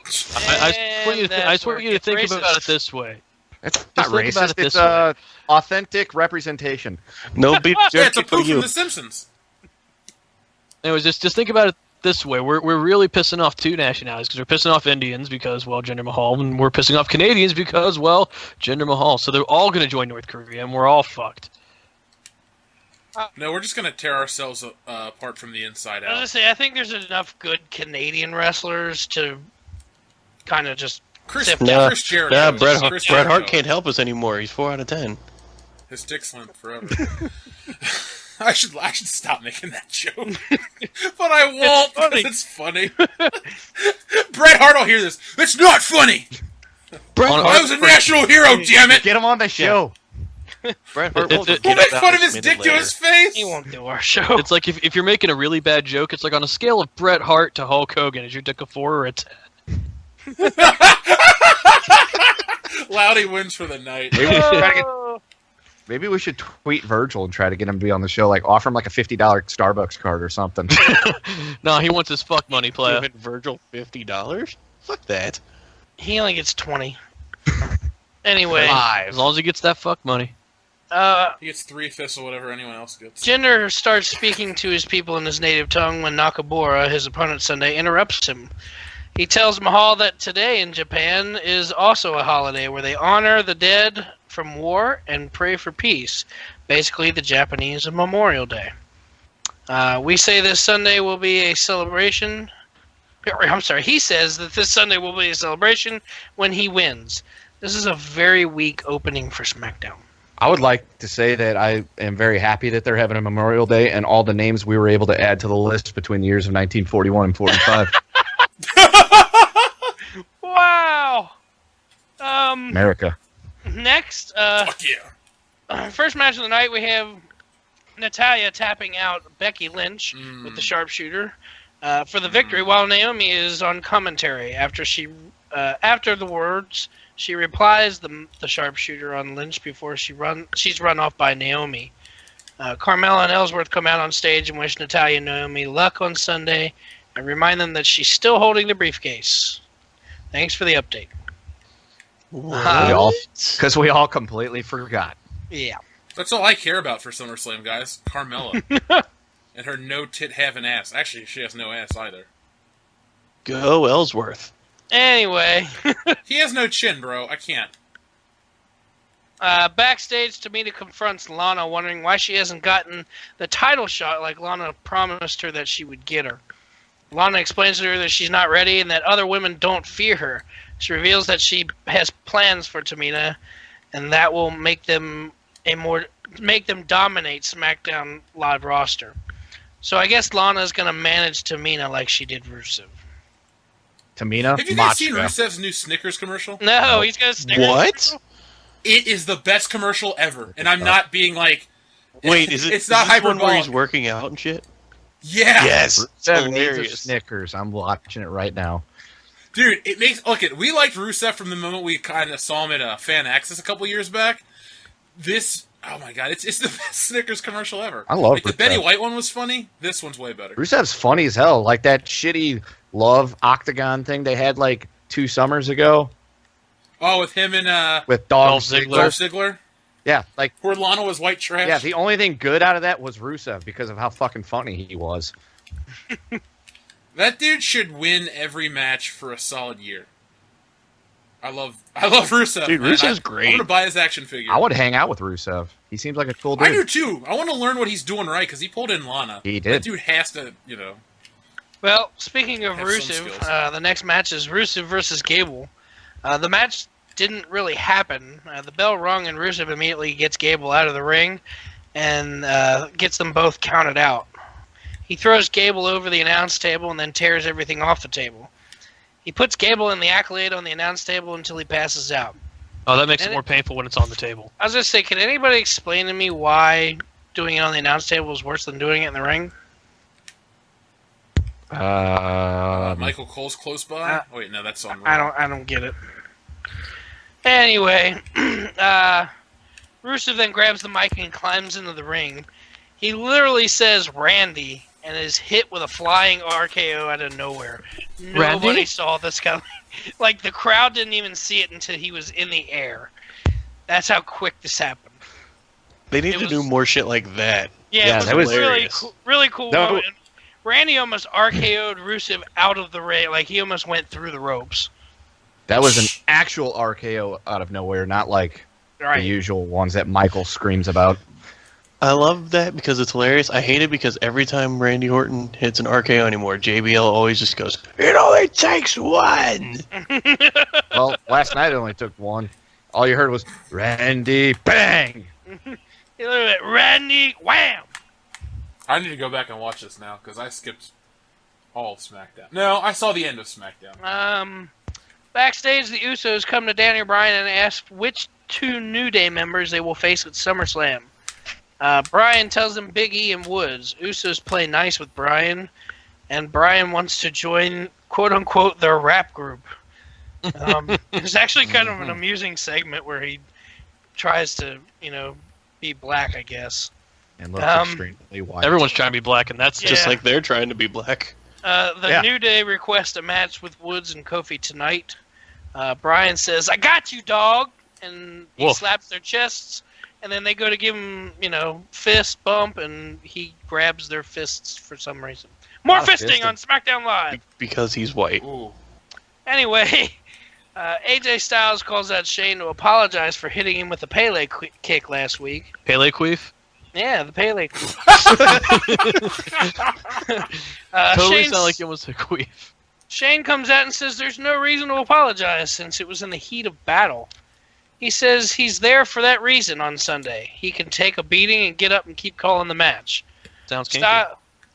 I just want you to think about it this way. It's Just not think about racist. it this It's way. authentic representation. No beef Yeah, it's a jerky for poof from you. The Simpsons. Anyways, just think about it this way. We're really pissing off two nationalities because we're pissing off Indians because, well, Jinder Mahal, and we're pissing off Canadians because, well, Jinder Mahal. So they're all going to join North Korea, and we're all fucked. No, we're just gonna tear ourselves apart from the inside I was gonna out. say, I think there's enough good Canadian wrestlers to kind of just Chris, Zip Nah, Chris Jericho. Nah, Chris Bret Hart Jericho. can't help us anymore. He's 4 out of 10. His dick's limp forever. I should stop making that joke, but I won't because it's funny. Bret Hart will hear this. It's not funny. Bret On- I Hart, was a national hero. Damn it! Get him on the show. Bret Hart won't We'll forget We'll make about fun of it his a dick minute to later. his face. he won't do our show. It's like if you're making a really bad joke, it's like on a scale of Bret Hart to Hulk Hogan. Is your dick a 4 or a 10? Loudy wins for the night. Maybe we should try to get Maybe we should tweet Virgil and try to get him to be on the show. Like, offer him like a $50 Starbucks card or something. No, he wants his fuck money, player. Giving Virgil $50? Fuck that. He only gets 20. Anyway, As long as he gets that fuck money. He gets 3 fists or whatever anyone else gets. Jinder starts speaking to his people in his native tongue when Nakamura, his opponent Sunday, interrupts him. He tells Mahal that today in Japan is also a holiday where they honor the dead from war and pray for peace. Basically, the Japanese Memorial Day. We say this Sunday will be a celebration. I'm sorry, he says that this Sunday will be a celebration when he wins. This is a very weak opening for SmackDown. I would like to say that I am very happy that they're having a Memorial Day and all the names we were able to add to the list between the years of 1941 and 45. Wow! America. Next, Fuck yeah. first match of the night, we have Natalya tapping out Becky Lynch with the sharpshooter for the victory, while Naomi is on commentary. After the words, she replies the sharpshooter on Lynch before she's run off by Naomi. Carmella and Ellsworth come out on stage and wish Natalya and Naomi luck on Sunday and remind them that she's still holding the briefcase. Thanks for the update. Because we all completely forgot. Yeah. That's all I care about for SummerSlam, guys. Carmella. And her no-tit having ass. Actually, she has no ass either. Go Ellsworth. Anyway, He has no chin, bro. I can't. backstage, Tamina confronts Lana, wondering why she hasn't gotten the title shot like Lana promised her that she would get her. Lana explains to her that she's not ready and that other women don't fear her. She reveals that she has plans for Tamina, and that will make them dominate SmackDown Live roster. So I guess Lana's gonna manage Tamina like she did Rusev. Tamina, Have you guys seen Machka. Rusev's new Snickers commercial? No, he's gonna Snickers What? commercial? It is the best commercial ever. And I'm not being like... Wait, is it? It's not is this one where hyperbolic. he's working out and shit? Yeah! Yes. It's Rusev needs a hilarious. Snickers. I'm watching it right now. Dude, it makes... Look, we liked Rusev from the moment we kind of saw him at Fan Access a couple years back. This... Oh my god, it's the best Snickers commercial ever. I love Like, the Rusev. Betty White one was funny. This one's way better. Rusev's funny as hell. Like that shitty Love Octagon thing they had like 2 summers ago Oh, with him and with Dolph Dolph Ziggler. Dolph Ziggler. Ziggler? Yeah, like Where Lana was white trash? the only thing good out of that was Rusev because of how fucking funny he was. That dude should win every match for a solid year. I love Rusev. Dude, man. Rusev's I'm great. gonna buy his action figure. I would hang out with Rusev. He seems like a cool dude. I do too. I want to learn what he's doing right because he pulled in Lana. He That did. dude has to, Well, speaking of Have some Rusev, skills. the next match is Rusev versus Gable. The match didn't really happen. The bell rung and Rusev immediately gets Gable out of the ring. and gets them both counted out. He throws Gable over the announce table and then tears everything off the table. He puts Gable in the accolade on the announce table until he passes out. Oh, that makes And it more painful when it's on the table. I was going to say, can anybody explain to me why doing it on the announce table is worse than doing it in the ring? Michael Cole's close by. Wait, no, that's on. I don't get it. Anyway, Rusev then grabs the mic and climbs into the ring. He literally says Randy and is hit with a flying RKO out of nowhere. Nobody Randy? saw this coming. Like, the crowd didn't even see it until he was in the air. That's how quick this happened. They need to do more shit like that. Yeah, that it was was hilarious. really cool No. moment. Randy almost RKO'd Rusev out of the ring. Like, he almost went through the ropes. That was an actual RKO out of nowhere, not like Right. the usual ones that Michael screams about. I love that because it's hilarious. I hate it because every time Randy Orton hits an RKO anymore, JBL always just goes, "It only takes one." Well, last night it only took one. All you heard was Randy bang. He looked at Randy, wham! I need to go back and watch this now because I skipped all of SmackDown. No, I saw the end of SmackDown. Backstage, the Usos come to Daniel Bryan and ask which two New Day members they will face at SummerSlam. Bryan tells them Big E and Woods. Usos play nice with Bryan, and Bryan wants to join, quote-unquote, their rap group. It's actually kind of an amusing segment where he tries to, be black, I guess. And looks extremely white. Everyone's trying to be black, and that's Just Yeah. like they're trying to be black. The New Day request a match with Woods and Kofi tonight. Bryan says, "I got you, dog," and he Woof. slaps their chests, and then they go to give him, fist bump, and he grabs their fists for some reason. More Lot of fisting on SmackDown Live. Because he's white. Ooh. Anyway, AJ Styles calls out Shane to apologize for hitting him with a Pele kick last week. Pele Queef. Yeah, the Pele. Totally Shane's- sound like it was a queef. Shane comes out and says there's no reason to apologize since it was in the heat of battle. He says he's there for that reason on Sunday. He can take a beating and get up and keep calling the match. Sounds kinky.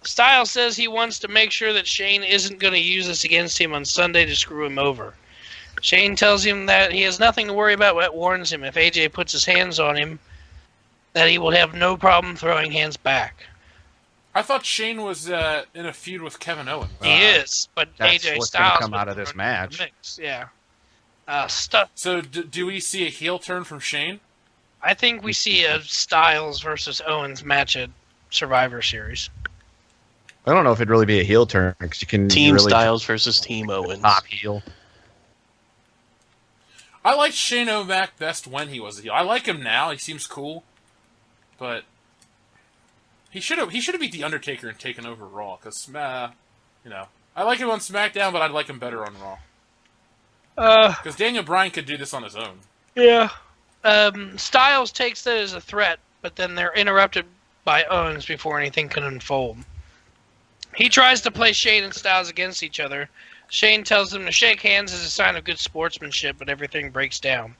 Styles says he wants to make sure that Shane isn't going to use this against him on Sunday to screw him over. Shane tells him that he has nothing to worry about, but warns him if AJ puts his hands on him, that he will have no problem throwing hands back. I thought Shane was in a feud with Kevin Owens. He is, but That's AJ what's gonna Styles come out of was this thrown into match. the mix, yeah. So do we see a heel turn from Shane? I think we see a Styles versus Owens match at Survivor Series. I don't know if it'd really be a heel turn because you can Team really Styles versus Team Owens. top heel. I liked Shane O'Mac best when he was a heel. I like him now. He seems cool, but he should have beat the Undertaker and taken over Raw. Because I like him on SmackDown, but I'd like him better on Raw. Because Daniel Bryan could do this on his own. Yeah. Styles takes that as a threat, but then they're interrupted by Owens before anything can unfold. He tries to play Shane and Styles against each other. Shane tells them to shake hands as a sign of good sportsmanship, but everything breaks down.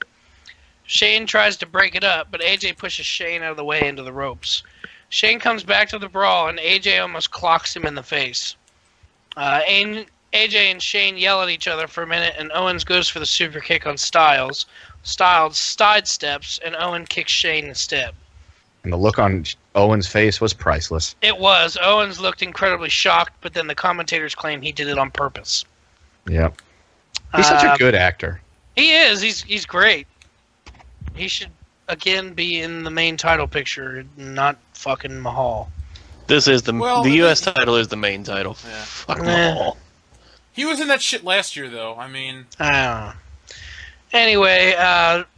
Shane tries to break it up, but AJ pushes Shane out of the way into the ropes. Shane comes back to the brawl, and AJ almost clocks him in the face. AJ and Shane yell at each other for a minute, and Owens goes for the super kick on Styles. Styles sidesteps, and Owen kicks Shane instead. And the look on Owen's face was priceless. It was. Owens looked incredibly shocked, but then the commentators claim he did it on purpose. Yep. He's such a good actor. He is. He's great. He should, again, be in the main title picture, not fucking Mahal. This is the Well, U.S. title is the main title. Yeah. Fuck Nah. them all. He was in that shit last year, though. I mean, I don't know. Anyway,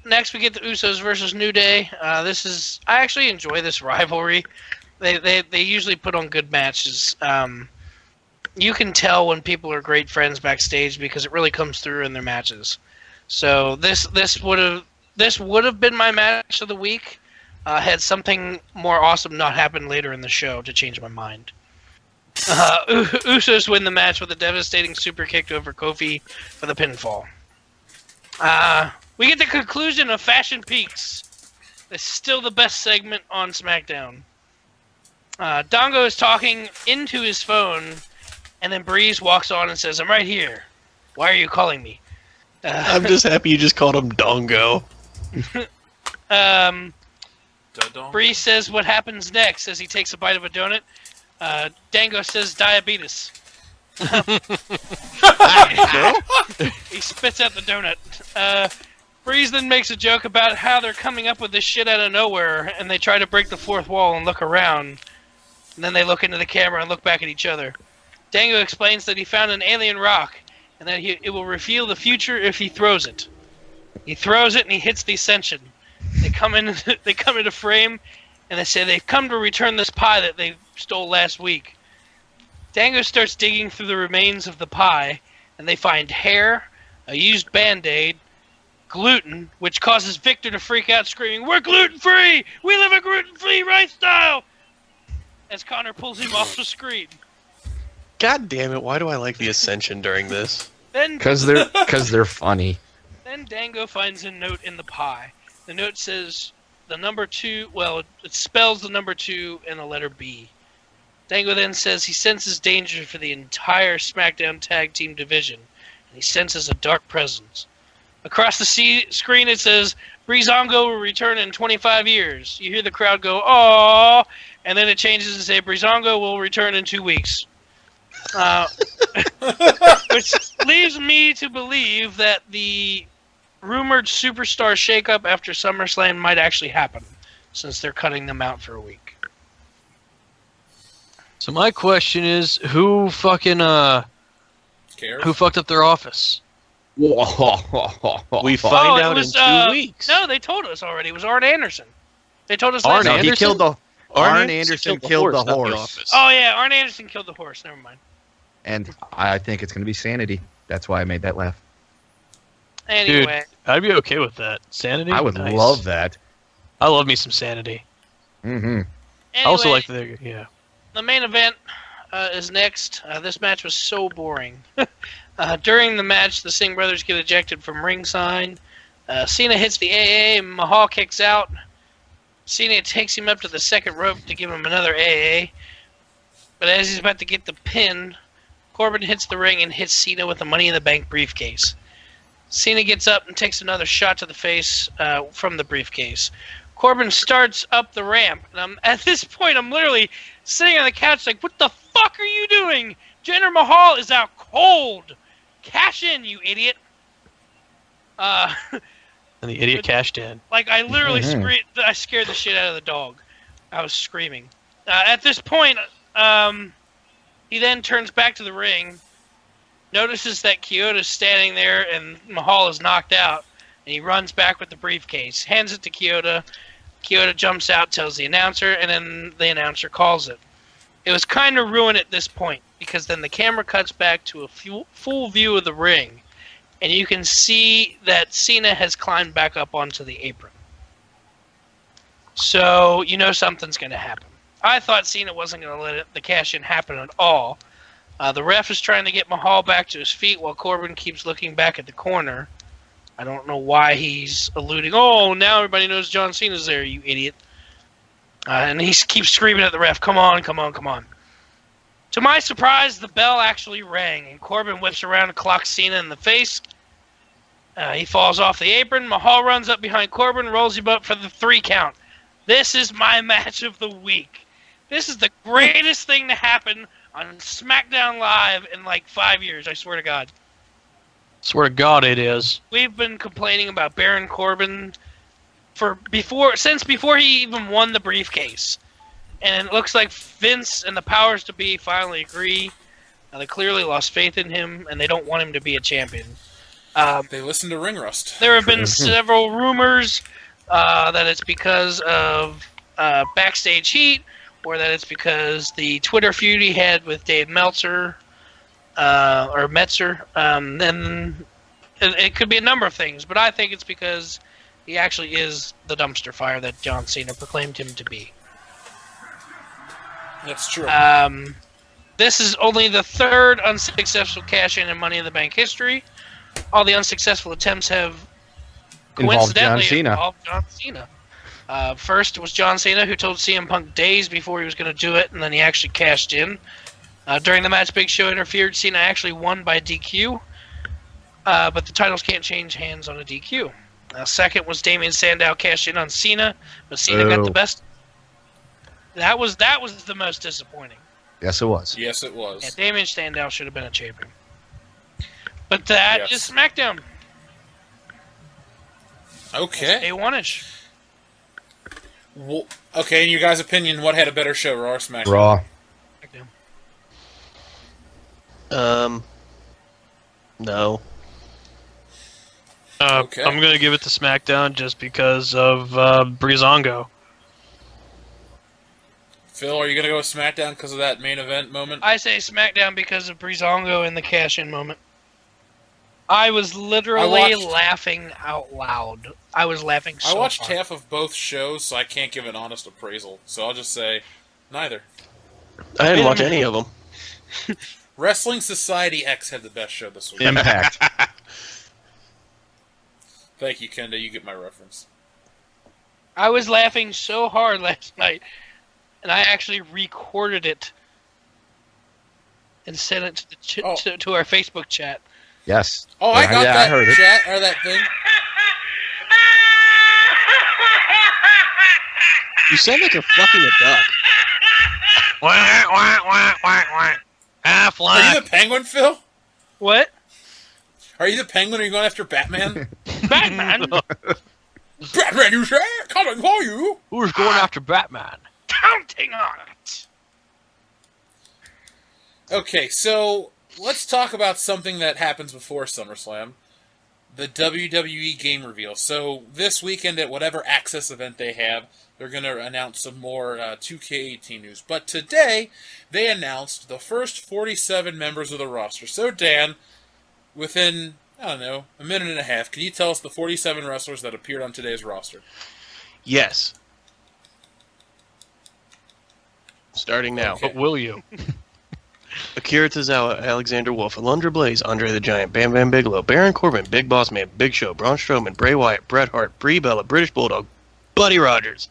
next we get the Usos versus New Day. I actually enjoy this rivalry. They usually put on good matches. You can tell when people are great friends backstage because it really comes through in their matches. So this would have been my match of the week had something more awesome not happened later in the show to change my mind. Usos win the match with a devastating super kick over Kofi for the pinfall. We get the conclusion of Fashion Peaks. It's still the best segment on SmackDown. Dongo is talking into his phone, and then Breeze walks on and says, "I'm right here. Why are you calling me?" I'm just happy you just called him Dongo. Breeze says what happens next as he takes a bite of a donut. Dango says diabetes. He spits out the donut. Breeze then makes a joke about how they're coming up with this shit out of nowhere, and they try to break the fourth wall and look around. And then they look into the camera and look back at each other. Dango explains that he found an alien rock, and that it will reveal the future if he throws it. He throws it and he hits the Ascension. They come into frame, and they say they've come to return this pie that they stole last week. Dango starts digging through the remains of the pie, and they find hair, a used Band-Aid, gluten, which causes Victor to freak out, screaming, "We're gluten-free! We live a gluten-free lifestyle!" As Connor pulls him off the screen. God damn it! Why do I like the Ascension during this? Then, Because they're funny. Then Dango finds a note in the pie. The note says the number 2, well, it spells the number 2 and the letter B. Dango then says he senses danger for the entire SmackDown Tag Team division, and he senses a dark presence. Across the screen it says, Breezango will return in 25 years. You hear the crowd go, "Aww," and then it changes and say, Breezango will return in 2 weeks. Which leaves me to believe that the rumored superstar shakeup after SummerSlam might actually happen, since they're cutting them out for a week. So my question is, who fucking Cares? who fucked up their office? We find it out was, in 2 weeks. No, they told us already. It was Arn Anderson. They told us Arn last No, week. he Anderson? killed the Arn Arn Anderson killed the not horse. office. Oh, yeah, Arn Anderson killed the horse. Never mind. And I think it's going to be Sanity. That's why I made that laugh. Anyway, I'd be okay with that. Sanity? I would Nice. love that. I love me some Sanity. Mm-hmm. I also anyway, like the the main event is next. This match was so boring. During the match, the Singh brothers get ejected from ringside. Cena hits the AA, and Mahal kicks out. Cena takes him up to the second rope to give him another AA. But as he's about to get the pin, Corbin hits the ring and hits Cena with the Money in the Bank briefcase. Cena gets up and takes another shot to the face from the briefcase. Corbin starts up the ramp, and at this point, I'm literally sitting on the couch like, what the fuck are you doing? Jinder Mahal is out cold. Cash in, you idiot. and the idiot cashed in. Like, I literally screamed. I scared the shit out of the dog. I was screaming. At this point, he then turns back to the ring, notices that Kyoto's standing there and Mahal is knocked out, and he runs back with the briefcase, hands it to Kyoto. Kyoto jumps out, tells the announcer, and then the announcer calls it. It was kind of ruined at this point, because then the camera cuts back to a full view of the ring, and you can see that Cena has climbed back up onto the apron. So, you know something's going to happen. I thought Cena wasn't going to let the cash-in happen at all. The ref is trying to get Mahal back to his feet while Corbin keeps looking back at the corner. I don't know why he's alluding, "Oh, now everybody knows John Cena's there, you idiot." And he keeps screaming at the ref, "Come on, come on, come on." To my surprise, the bell actually rang, and Corbin whips around and clocks Cena in the face. He falls off the apron. Mahal runs up behind Corbin, rolls him up for the 3 count. This is my match of the week. This is the greatest thing to happen on SmackDown Live in like 5 years, I swear to God. Swear to God it is. We've been complaining about Baron Corbin since before he even won the briefcase. And it looks like Vince and the powers to be finally agree. They clearly lost faith in him, and they don't want him to be a champion. They listen to Ring Rust. There have been several rumors that it's because of backstage heat, or that it's because the Twitter feud he had with Dave Meltzer, or Metzer. Then it could be a number of things, but I think it's because he actually is the dumpster fire that John Cena proclaimed him to be. That's true. This is only the 3rd unsuccessful cash-in in Money in the Bank history. All the unsuccessful attempts have Involved John coincidentally Cena. involved John Cena. First, it was John Cena who told CM Punk days before he was going to do it, and then he actually cashed in. During the match, Big Show interfered. Cena actually won by DQ, but the titles can't change hands on a DQ. Second was Damien Sandow cashed in on Cena, but Cena got the best. That was the most disappointing. Yes, it was. Yes, it was. Yeah, Damien Sandow should have been a champion. But that is SmackDown. Okay. Day one-ish. Well, okay, in your guys' opinion, what had a better show, Raw or SmackDown? Raw. No. Okay. I'm going to give it to SmackDown just because of Breezango. Phil, are you going to go with SmackDown because of that main event moment? I say SmackDown because of Breezango and the cash-in moment. I was literally laughing out loud. I was laughing so I watched hard. half of both shows, so I can't give an honest appraisal. So I'll just say neither. I didn't watch any of them. Wrestling Society X had the best show this week. Impact. Thank you, Kenda. You get my reference. I was laughing so hard last night, and I actually recorded it and sent it to the to our Facebook chat. Yes. Oh, I got that I heard it. chat or that thing. You sound like you're fucking a duck. Half Are you the Penguin, Phil? What? Are you the Penguin? Or are you going after Batman? Batman? Batman, you say? Coming for you. Who's going after Batman? Counting on it. Okay, so let's talk about something that happens before SummerSlam. The WWE game reveal. So this weekend at whatever Access event they have, they're going to announce some more 2K18 news. But today, they announced the first 47 members of the roster. So Dan, within, I don't know, a minute and a half, can you tell us the 47 wrestlers that appeared on today's roster? Yes. Starting now. Okay. But will you? Akira Tozawa, Alexander Wolf, Alundra Blaze, Andre the Giant, Bam Bam Bigelow, Baron Corbin, Big Boss Man, Big Show, Braun Strowman, Bray Wyatt, Bret Hart, Brie Bella, British Bulldog, Buddy Rogers,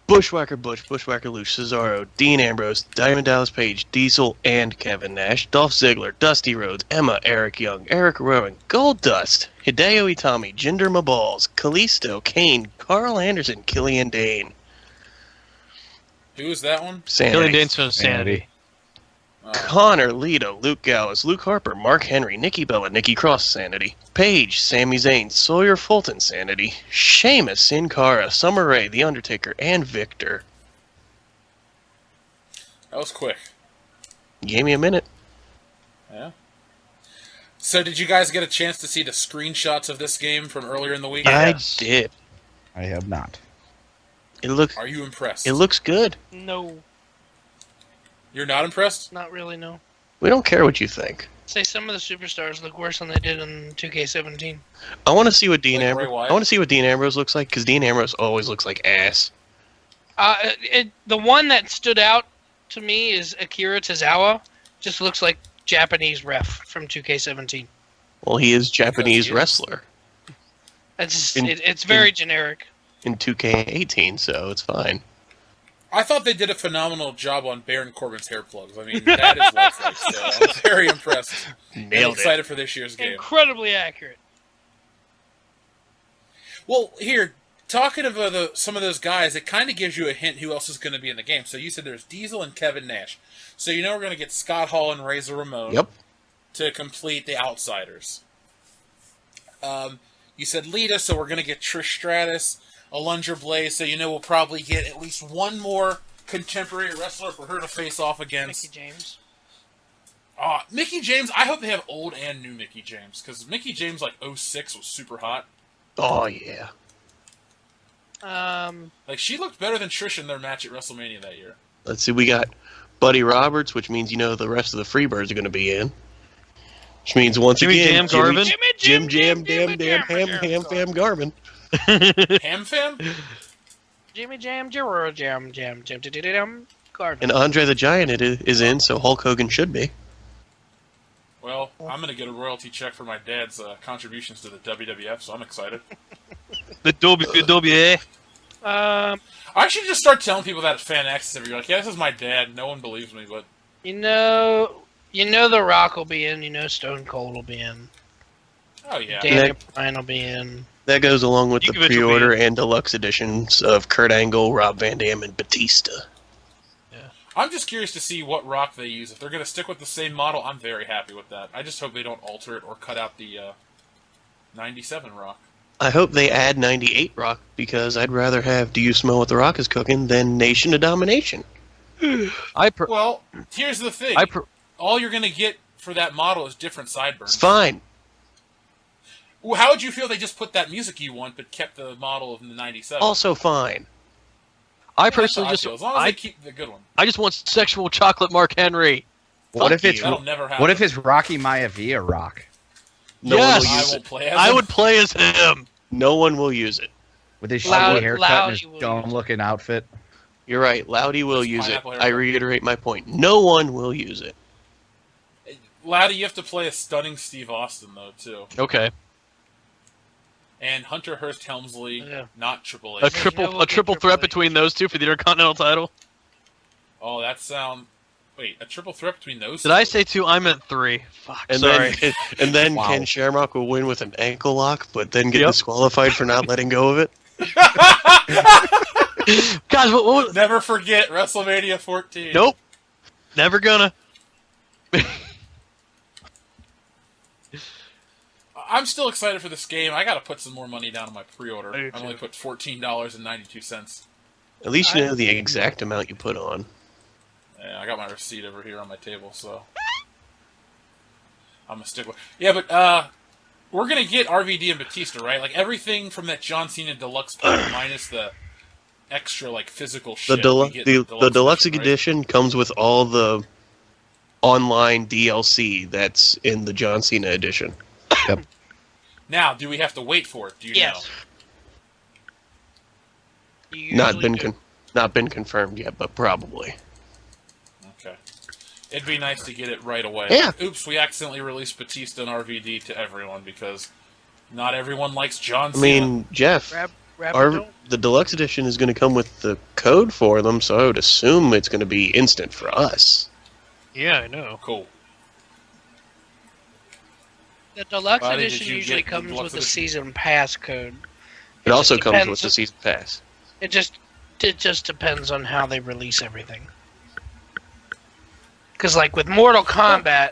Bushwhacker Bush, Bushwhacker Luch, Cesaro, Dean Ambrose, Diamond Dallas Page, Diesel, and Kevin Nash, Dolph Ziggler, Dusty Rhodes, Emma, Eric Young, Eric Rowan, Goldust, Hideo Itami, Jinder Mahal, Kalisto, Kane, Carl Anderson, Killian Dane. Who is that one? Sanity. Killing Dane's from Sanity. Connor, Lito, Luke Gallows, Luke Harper, Mark Henry, Nikki Bella, Nikki Cross, Sanity. Paige, Sami Zayn, Sawyer Fulton, Sanity. Sheamus, Sin Cara, Summer Rae, The Undertaker, and Victor. That was quick. You gave me a minute. Yeah. So did you guys get a chance to see the screenshots of this game from earlier in the week? Yes. I did. I have not. Are you impressed? It looks good. No, You're not impressed? not really, no. We don't care what you think. Say some of the superstars look worse than they did in 2K17. I want to see what Dean Like Bray Ambrose. Wyatt? I want to see what Dean Ambrose looks like because Dean Ambrose always looks like ass. The one that stood out to me is Akira Tozawa. Just looks like Japanese ref from 2K17. Well, he is Japanese Because he is. wrestler It's very generic. in 2K18, so it's fine. I thought they did a phenomenal job on Baron Corbin's hair plugs. I mean, that is lifelike still. I'm very impressed. I'm Nailed it. excited for this year's game. Incredibly accurate. Well, here, talking of some of those guys, it kind of gives you a hint who else is going to be in the game. So you said there's Diesel and Kevin Nash. So you know we're going to get Scott Hall and Razor Ramon Yep. to complete the Outsiders. You said Lita, so we're going to get Trish Stratus, Alundra Blaze, so you know we'll probably get at least one more contemporary wrestler for her to face off against. Mickey James. Mickey James, I hope they have old and new Mickey James, because Mickey James, like, 06 was super hot. Oh, yeah. Like, she looked better than Trish in their match at WrestleMania that year. Let's see. We got Buddy Roberts, which means the rest of the Freebirds are going to be in. Which means once Jimmy again, Jam Garvin? Jim Jam Ham Fam Garvin. Ham Fam? Jimmy Jam, Garvin. And Andre the Giant is in, so Hulk Hogan should be. Well, I'm going to get a royalty check for my dad's contributions to the WWF, so I'm excited. The WWE. I should just start telling people that at fan access every year. Like, yeah, this is my dad. No one believes me, but... You know The Rock will be in. You know Stone Cold will be in. Oh, yeah. Daniel Bryan will be in. That goes along with the Djokovic will be pre-order and deluxe editions of Kurt Angle, Rob Van Dam, and Batista. I'm just curious to see what Rock they use. If they're going to stick with the same model, I'm very happy with that. I just hope they don't alter it or cut out the 97 Rock. I hope they add 98 Rock, because I'd rather have Do You Smell What the Rock is Cooking than Nation of Domination. Well, here's the thing. All you're going to get for that model is different sideburns. It's fine. Well, how would you feel if they just put that music you want, but kept the model of the 97? Also fine. I That's personally how I just feel. As long as they keep the good one. I just want sexual chocolate Mark Henry. What if That'll never happen. what if it's Rocky Maivia Rock No Yes! one will I use will it. play as I him. would play as him. No one will use it. with his Loud- shitty haircut and Loudy his will dome-looking outfit? You're right. Loudy will use it. pineapple I haircut. reiterate my point. No one will use it. Laddie, you have to play a stunning Steve Austin, though, too. Okay. And Hunter Hearst Helmsley, Yeah. not Triple A H. triple Triple threat H. between those two for the Intercontinental title. Oh, that sound... Wait, a triple threat between those Did two? I say 2? I meant 3. Fuck, And sorry. then Wow. Ken Shamrock will win with an ankle lock, but then get Yep. disqualified for not letting go of it. Guys, what? Never forget WrestleMania 14. Nope. Never gonna. I'm still excited for this game. I got to put some more money down on my pre-order. I do I only too. put $14.92. At least you know the exact amount you put on. Yeah, I got my receipt over here on my table, so I'm a stickler. Yeah, but we're gonna get RVD and Batista, right? Like everything from that John Cena deluxe pack minus the extra like physical The, shit. delu- we get the, in the deluxe right? edition comes with all the online DLC that's in the John Cena edition. Now, do we have to wait for it? Do you Yes. You Not usually been do. not been confirmed yet, but probably. know? Okay. It'd be nice to get it right away. Yeah. Oops, we accidentally released Batista and RVD to everyone because not everyone likes John I Cena. mean, Jeff, Rap the deluxe edition is going to come with the code for them, so I would assume it's going to be instant for us. Yeah, I know. Cool. The deluxe Buddy, did edition you usually get the comes deluxe with a edition? season pass code. It also just comes with depends- the season pass. It just depends on how they release everything. Because like with Mortal Kombat,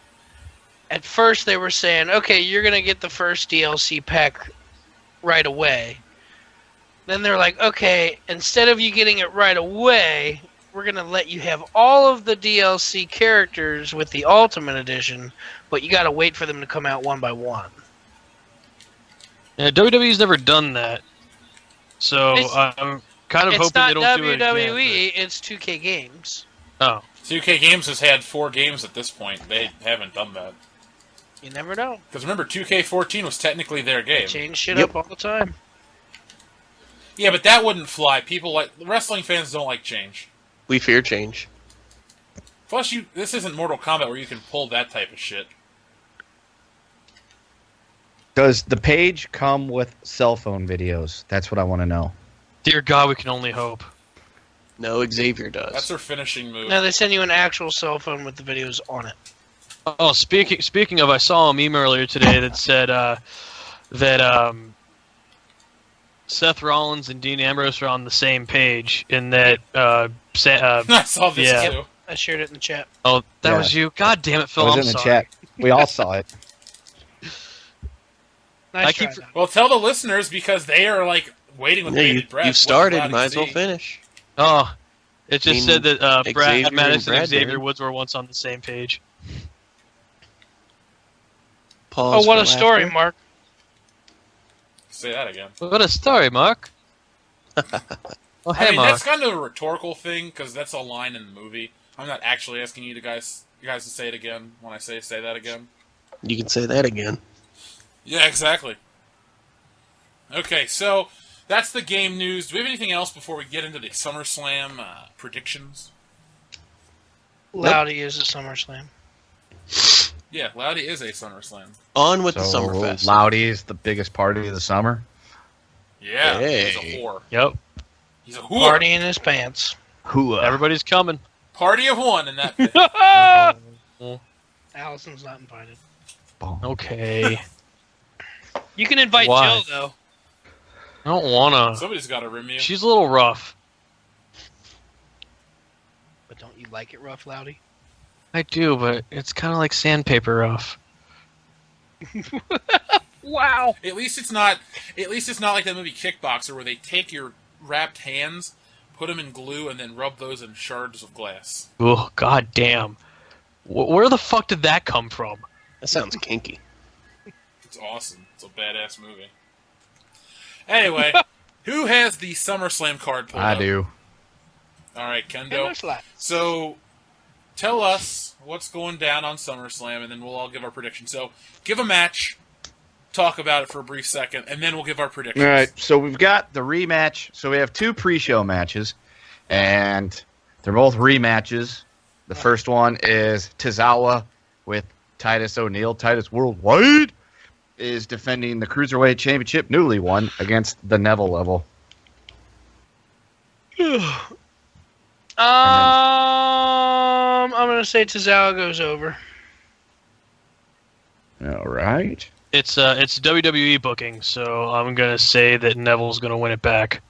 at first they were saying, okay, you're gonna get the first DLC pack right away. Then they're like, okay, instead of you getting it right away, we're gonna let you have all of the DLC characters with the Ultimate Edition, but you gotta wait for them to come out one by one. Yeah, WWE's never done that. So It's- I'm kind of It's hoping not they don't WWE, do it again. it's 2K Games. Oh. 2K Games has had 4 games at this point. They haven't done that. You never know. Because remember, 2K14 was technically their They game. change shit Yep. up all the time. Yeah, but that wouldn't fly. People like wrestling fans don't like change. We fear change. Plus, this isn't Mortal Kombat where you can pull that type of shit. Does the page come with cell phone videos? That's what I want to know. Dear God, we can only hope. No, Xavier does. That's their finishing move. No, they send you an actual cell phone with the videos on it. Oh, speaking of, I saw a meme earlier today that said that Seth Rollins and Dean Ambrose are on the same page in that. I saw this Yeah. too. I shared it in the chat. Oh, that Yeah. was you. God damn it, It Phil. was I'm in the sorry. chat. We all saw it. Nice I try, keep- though. Well, tell the listeners because they are like waiting with Yeah, bated breath. you've what's started. allowed to Might as well see. finish. Oh, it just I mean, said that Brad Xavier Maddox and and Xavier Brad, man. Woods were once on the same page. Pause Oh, what for a story, laughter. Mark. Say that again. What a story, Mark. Oh, hey, I mean, Mark. that's kind of a rhetorical thing because that's a line in the movie. I'm not actually asking you guys to say it again when I say that again. You can say that again. Yeah, exactly. Okay, so that's the game news. Do we have anything else before we get into the SummerSlam predictions? Loudy is a SummerSlam. Yeah, Loudy is a SummerSlam. On with So the Summerfest. Loudy is the biggest party of the summer. Yeah, he's a Hey. whore. Yep. He's a whore. Party in his pants. Hooah. Everybody's coming. Party of one in that pit. Allison's not invited. Okay. You can invite Why? Jill, though. I don't wanna. Somebody's got to rim you. She's a little rough. But don't you like it rough, Loudy? I do, but it's kind of like sandpaper rough. Wow. At least it's not like that movie Kickboxer where they take your wrapped hands, put them in glue, and then rub those in shards of glass. Oh, god damn. Where the fuck did that come from? That sounds kinky. It's awesome. It's a badass movie. Anyway, who has the SummerSlam card pulled I up? do. All right, It Kendo. looks like. So, tell us what's going down on SummerSlam, and then we'll all give our predictions. So, give a match, talk about it for a brief second, and then we'll give our predictions. All right, so we've got the rematch. So we have 2 pre-show matches, and they're both rematches. The first one is Tozawa with Titus O'Neil. Titus Worldwide is defending the Cruiserweight Championship, newly won, against the Neville level. I'm gonna say Tozawa goes over. All right. It's WWE booking, so I'm gonna say that Neville's gonna win it back.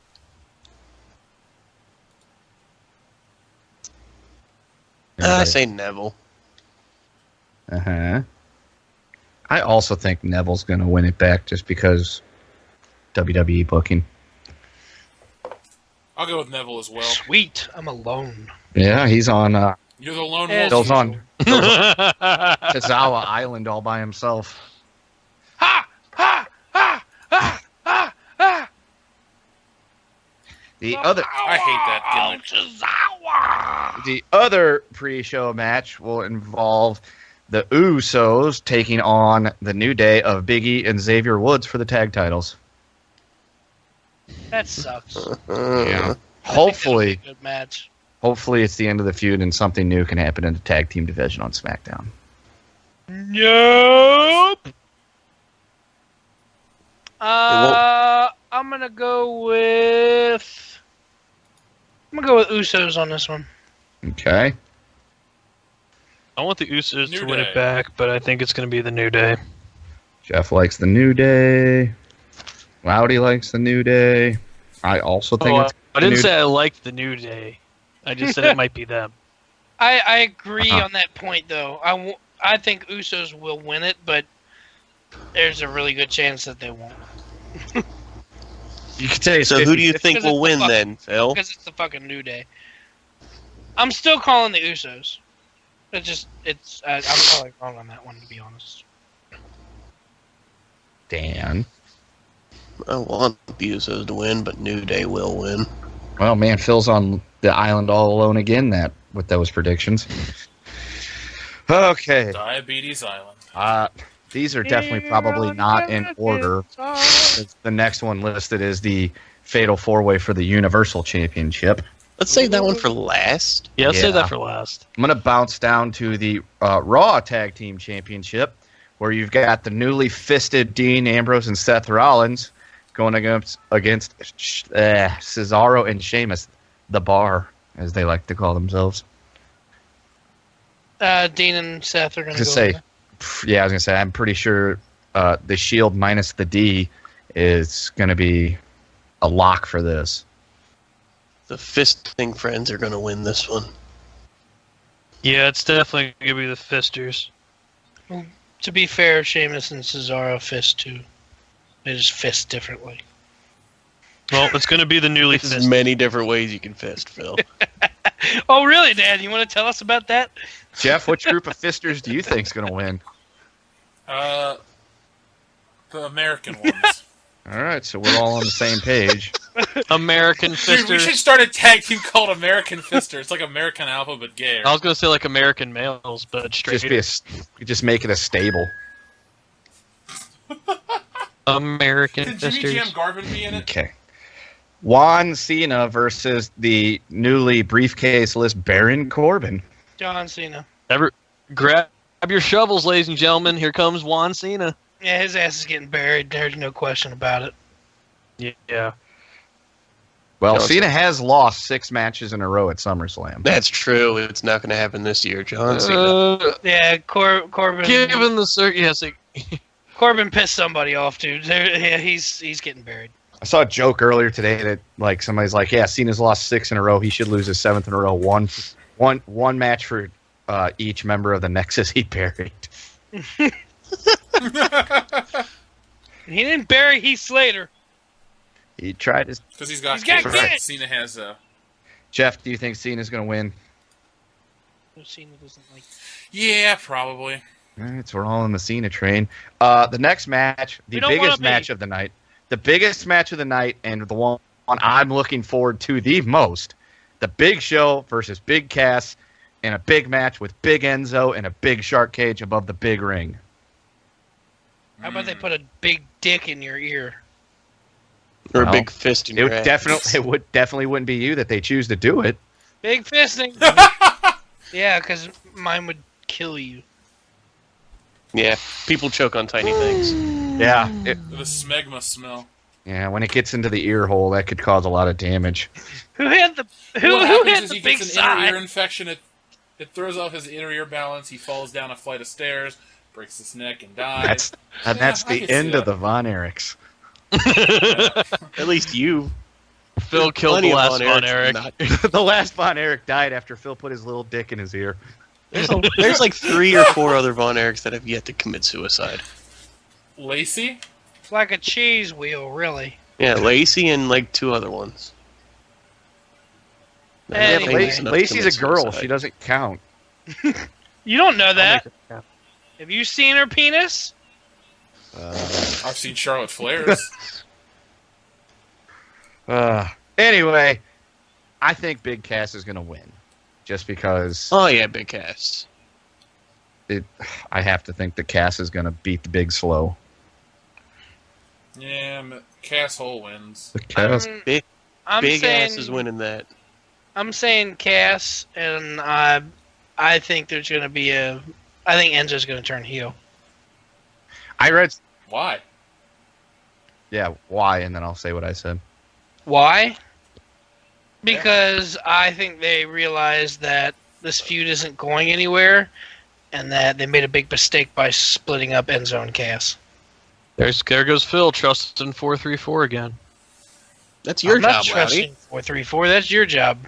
I say Neville. Uh-huh. I also think Neville's going to win it back just because WWE booking. I'll go with Neville as well. Sweet. I'm alone. Yeah, he's on You're the lone Yeah, wolf. Bill's on Tozawa Island all by himself. Ha! Ha! Ha! Ha! Ha! Ha! The other I hate that gimmick. Tozawa! the other pre-show match will involve the Usos taking on the New Day of Big E and Xavier Woods for the tag titles. That sucks. Yeah. I think that'll Hopefully, be a good match. hopefully it's the end of the feud and something new can happen in the tag team division on SmackDown. Nope. I'm gonna go with. I'm gonna go with Usos on this one. Okay. I want the Usos New to win Day. it back, but I think it's gonna be the New Day. Jeff likes the New Day. Loudy likes the New Day. I also think Oh, it's I the didn't New say I liked the New Day. I just said it might be them. I agree Uh-huh. on that point, though. I think Usos will win it, but there's a really good chance that they won't. You could say So who do you 50-50. think Because will it's the win fuck- then, Phil? Because it's the fucking New Day. I'm still calling the Usos. I'm probably wrong on that one, to be honest. Dan. I want the Usos to win, but New Day will win. Well, man, Phil's on the island all alone again with those predictions. Okay. Diabetes Island. These are definitely probably not in order. The next one listed is the Fatal 4-Way for the Universal Championship. Let's save that one for last. Yeah, let's save Yeah. that for last. I'm going to bounce down to the Raw Tag Team Championship, where you've got the newly fisted Dean Ambrose and Seth Rollins going against Cesaro and Sheamus, the Bar, as they like to call themselves. Dean and Seth are going to To go. say, over. yeah, I was going to say, I'm pretty sure the Shield minus the D is going to be a lock for this. The fisting friends are going to win this one. Yeah, it's definitely gonna be the Fisters. To be fair, Sheamus and Cesaro fist too. They just fist differently. Well, it's gonna be the newly There's fisted. many different ways you can fist, Phil. Oh, really, Dad? You want to tell us about that? Jeff, which group of fisters do you think is going to win? The American ones. All right, so we're all on the same page. American Dude, we Fisters. should start a tag team called American Fister. It's like American Alpha, but gayer. I was gonna say like American males, but straight. Just make it a stable. American Can Jimmy Jam Fisters. Garvin be in it? Okay. Juan Cena versus the newly briefcase-less Baron Corbin. John Cena. Grab Grab your shovels, ladies and gentlemen. Here comes Juan Cena. Yeah, his ass is getting buried. There's no question about it. Yeah. Well, John Cena has lost 6 matches in a row at SummerSlam. That's true. It's not going to happen this year, John Cena. Yeah, Corbin. Given the yes, Corbin pissed somebody off, dude. Yeah, he's getting buried. I saw a joke earlier today that like somebody's like, "Yeah, Cena's lost 6 in a row. He should lose his 7th in a row. One match for each member of the Nexus he buried." He didn't bury Heath Slater. He tried his. Because he's got got kids. kids. Cena has Jeff, do you think Cena's going to win? Cena doesn't like. Yeah, probably. All right, so we're all on the Cena train. The next match, the We don't wanna biggest be. match of the night, and the one I'm looking forward to the most, the Big Show versus Big Cass in a big match with Big Enzo in a big shark cage above the big ring. How about they put a big dick in your ear? Or Well, a big fist in It your would ass. definitely wouldn't be you that they choose to do it. Big fisting. Yeah, because mine would kill you. Yeah, people choke on tiny things. Yeah, The smegma smell. yeah. When it gets into the ear hole, that could cause a lot of damage. Who had the who What happens had is the he big gets an inner ear sigh? infection. It throws off his inner ear balance. He falls down a flight of stairs, breaks his neck, and dies. That's I the can see end of that. the Von Erichs. At least you. Phil killed Plenty the of last Von Erichs Erich. not- The last Von Erich died after Phil put his little dick in his ear. There's like 3 or 4 other Von Erichs that have yet to commit suicide. Lacey? It's like a cheese wheel, really. Yeah, Lacey and like 2 other ones. They're not Anyway. famous enough to Lacey's a commit girl. suicide. She doesn't count. You don't know that. I'll make her- Have you seen her penis? I've seen Charlotte Flair's. Anyway, I think Big Cass is going to win. Just because Oh yeah, Big Cass. I have to think that Cass is going to beat the Big Slow. Yeah, Cass Hole wins. Cass. Big, I'm Big saying, Ass is winning that. I'm saying Cass, and I think there's going to be a. I think Enzo's going to turn heel. I read. Why? Yeah, why? And then I'll say what I said. Why? Because I think they realized that this feud isn't going anywhere, and that they made a big mistake by splitting up Enzo and Cass. There goes Phil, trusting 434 again. That's your I'm not job, trusting Rowdy. 434. That's your job.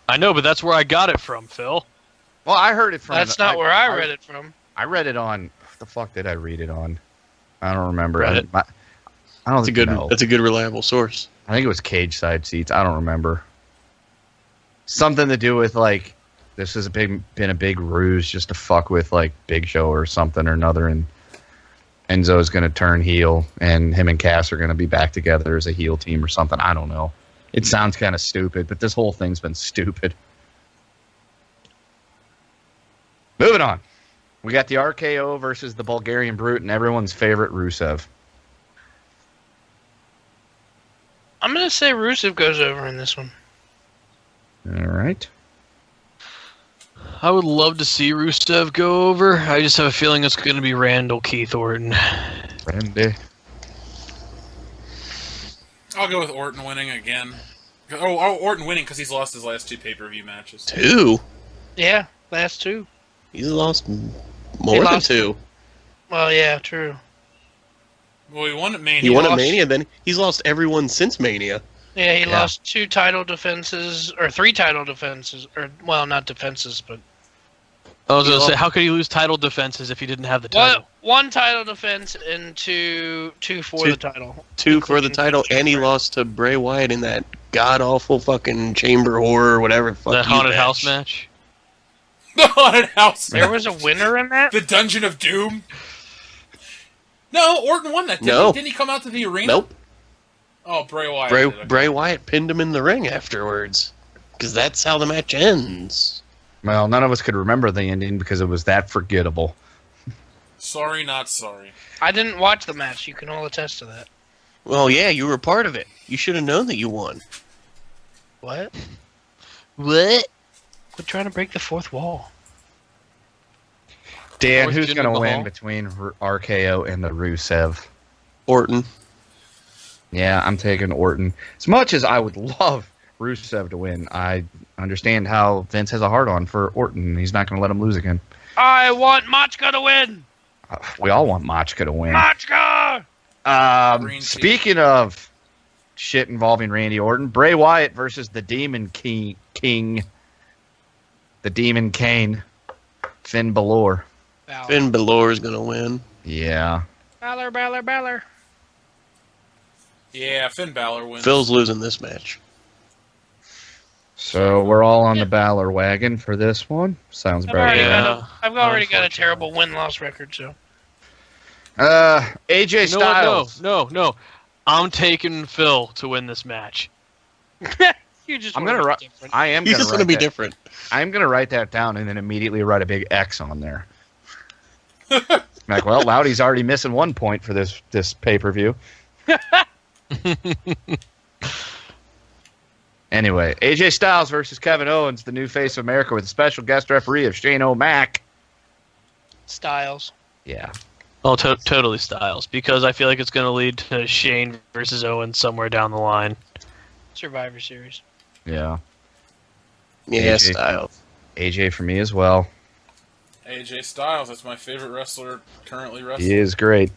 I know, but that's where I got it from, Phil. Well, I heard it from. That's not where I read it from. I read it on. What the fuck did I read it on? I don't remember. Reddit. I don't That's a good. know. That's a good reliable source. I think it was Cage Side Seats. I don't remember. Something to do with like this has been a big ruse just to fuck with like Big Show or something or another, and Enzo's going to turn heel, and him and Cass are going to be back together as a heel team or something. I don't know. It sounds kind of stupid, but this whole thing's been stupid. Moving on. We got the RKO versus the Bulgarian Brute and everyone's favorite Rusev. I'm going to say Rusev goes over in this one. All right. I would love to see Rusev go over. I just have a feeling it's going to be Randall Keith Orton. Randy. I'll go with Orton winning again. Oh, Orton winning because he's lost his last 2 pay-per-view matches. 2. Yeah, last 2. He's lost more He than lost- 2. Well, yeah, true. Well, he won at Mania. He won at lost- Mania. Then he's lost everyone since Mania. Yeah, he Yeah. lost 2 title defenses, or 3 title defenses, or, well, not defenses, but... I was going to He say, lost- how could he lose title defenses if he didn't have the title? 1 title defense and two for Two- the title. 2 for the Including title, Christian and he Bray. lost to Bray Wyatt in that god awful fucking chamber horror, whatever. Fuck That you haunted match. house match? The Haunted House. There was a winner in that? The Dungeon of Doom. No, Orton won that. No. Didn't he come out to the arena? Nope. Oh, Bray Wyatt. did, okay. Bray Wyatt pinned him in the ring afterwards, because that's how the match ends. Well, none of us could remember the ending because it was that forgettable. Sorry, not sorry. I didn't watch the match. You can all attest to that. Well, yeah, you were part of it. You should have known that you won. What? What? Quit trying to break the fourth wall. Dan, Fourth who's Jinder going to Mahal. win between RKO and the Rusev? Orton. Yeah, I'm taking Orton. As much as I would love Rusev to win, I understand how Vince has a hard-on for Orton. He's not going to let him lose again. I want Machka to win. We all want Machka to win. Machka. Green tea. Speaking of shit involving Randy Orton, Bray Wyatt versus the Demon King. The Demon Kane. Finn Balor. Balor. Finn Balor is going to win. Yeah. Balor. Yeah, Finn Balor wins. Phil's losing this match. So we're all on the Balor wagon for this one. Sounds I've about already, right. I've already got a terrible win-loss record, so. AJ You know what? Styles. No. I'm taking Phil to win this match. You just I'm wanna gonna be ri- different. I am He's going just to going to be that. different. I'm going to write that down and then immediately write a big X on there. Like, well, Loudy's already missing 1 point for this pay-per-view. Anyway, AJ Styles versus Kevin Owens, the new face of America, with a special guest referee of Shane O'Mac. Styles. Yeah. Oh, totally Styles, because I feel like it's going to lead to Shane versus Owens somewhere down the line. Survivor Series. Yeah. Yeah, AJ. Styles. AJ for me as well. AJ Styles, that's my favorite wrestler currently wrestling. He is great.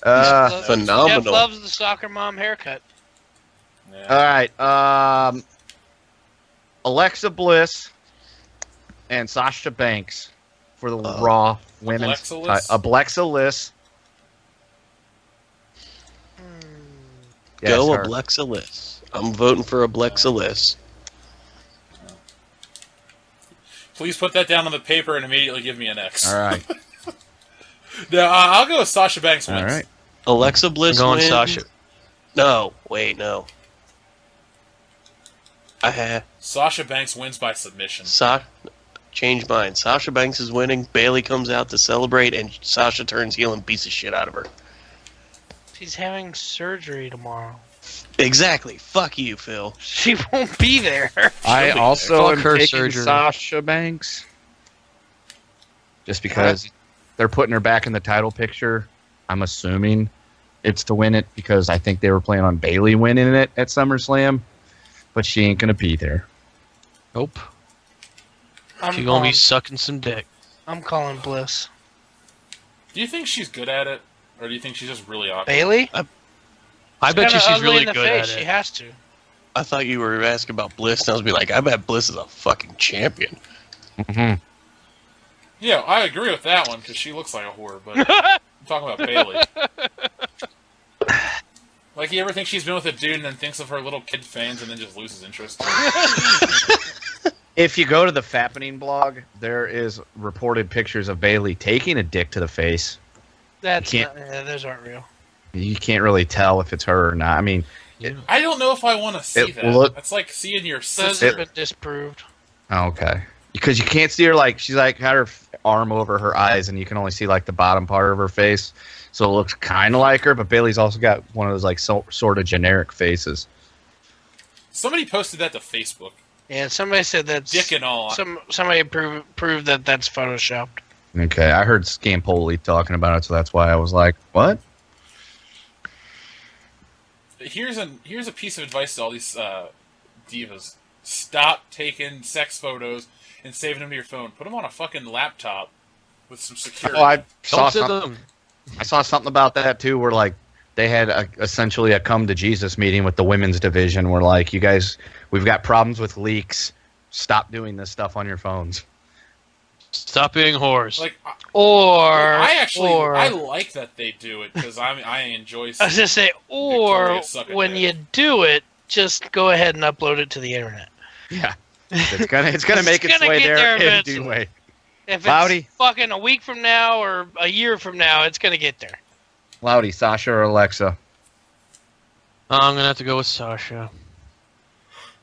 Phenomenal. Jeff loves the soccer mom haircut. Yeah. All right. Alexa Bliss and Sasha Banks for the Raw Women's Alexa Bliss. Yes, Go her. Alexa Bliss. I'm voting for Alexa Bliss. Please put that down on the paper and immediately give me an X. All right. No, I'll go with Sasha Banks wins. All right. Alexa Bliss I'm going wins? Sasha. No, wait, no. I have Sasha Banks wins by submission. change mine. Sasha Banks is winning. Bailey comes out to celebrate, and Sasha turns heel and beats the shit out of her. She's having surgery tomorrow. Exactly. Fuck you, Phil. She won't be there. I She'll be also there. am Fuck her taking surgery. Sasha Banks. Just because they're putting her back in the title picture, I'm assuming it's to win it because I think they were planning on Bailey winning it at SummerSlam, but she ain't going to be there. Nope. I'm She's going to be calling, sucking some dick. I'm calling Bliss. Do you think she's good at it, or do you think she's just really awkward? Bailey? I bet you Kinda she's ugly really in the good face. at She it. has to. I thought you were asking about Bliss, and I was be like, I bet Bliss is a fucking champion. Mm-hmm. Yeah, I agree with that one because she looks like a whore. But I'm talking about Bailey. Like, you ever think she's been with a dude and then thinks of her little kid fans and then just loses interest? If you go to the Fappening blog, there is reported pictures of Bailey taking a dick to the face. That's You can't- not, yeah, those aren't real. You can't really tell if it's her or not. I mean, I don't know if I want to see It that. look- That's like seeing your Those sister. have been disproved. okay. Because you can't see her, like, she's like had her arm over her eyes and you can only see like the bottom part of her face. So it looks kind of like her, but Bailey's also got one of those like sort of generic faces. Somebody posted that to Facebook. Yeah, somebody said that's Dick and all. Somebody proved that that's photoshopped. Okay, I heard Scampoli talking about it, so that's why I was like, what? Here's a piece of advice to all these divas. Stop taking sex photos and saving them to your phone. Put them on a fucking laptop with some security. Oh, I saw Don't sit something. them. I saw something about that too, where like they had essentially a come to Jesus meeting with the women's division, where like, you guys, we've got problems with leaks. Stop doing this stuff on your phones. Stop being whores. Like, I I like that they do it because I enjoy. I was gonna say, or Victoria's suck at when that. you do it, just go ahead and upload it to the internet. Yeah, it's gonna make It's its gonna way get there there anyway. eventually. If Loudy. it's fucking a week from now or a year from now, it's gonna get there. Loudy, Sasha or Alexa? I'm gonna have to go with Sasha.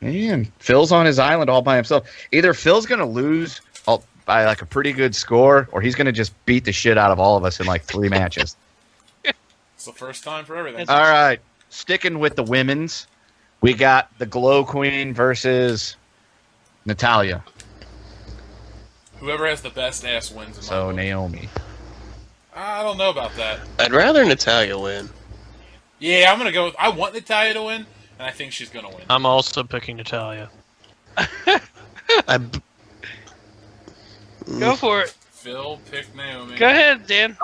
Man, Phil's on his island all by himself. Either Phil's gonna lose by like a pretty good score, or he's gonna just beat the shit out of all of us in like 3 matches. It's the first time for everything. All right, sticking with the women's, we got the Glow Queen versus Natalia. Whoever has the best ass wins. In my So book. Naomi. I don't know about that. I'd rather Natalya win. Yeah, I'm gonna go. I want Natalya to win, and I think she's gonna win. I'm also picking Natalia. I, Go for it. Phil, pick Naomi. Go ahead, Dan.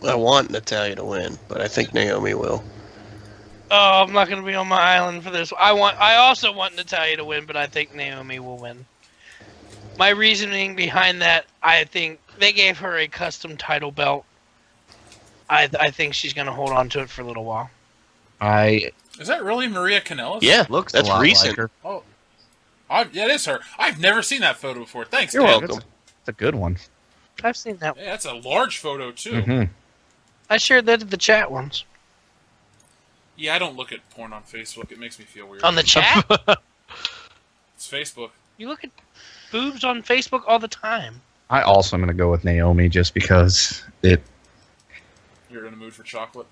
I want Natalya to win, but I think Naomi will. Oh, I'm not going to be on my island for this. I also want Natalya to win, but I think Naomi will win. My reasoning behind that, I think they gave her a custom title belt. I think she's going to hold on to it for a little while. Is that really Maria Kanellis? Yeah, Looks that's a lot recent. like her. Oh, yeah, it is her. I've never seen that photo before. Thanks, You're Dan. welcome. It's a good one. I've seen that. Yeah, that's a large photo too. Mm-hmm. I shared that in the chat once. Yeah, I don't look at porn on Facebook. It makes me feel weird. On the chat? It's Facebook. You look at boobs on Facebook all the time. I also am going to go with Naomi just because it. You're in a mood for chocolate.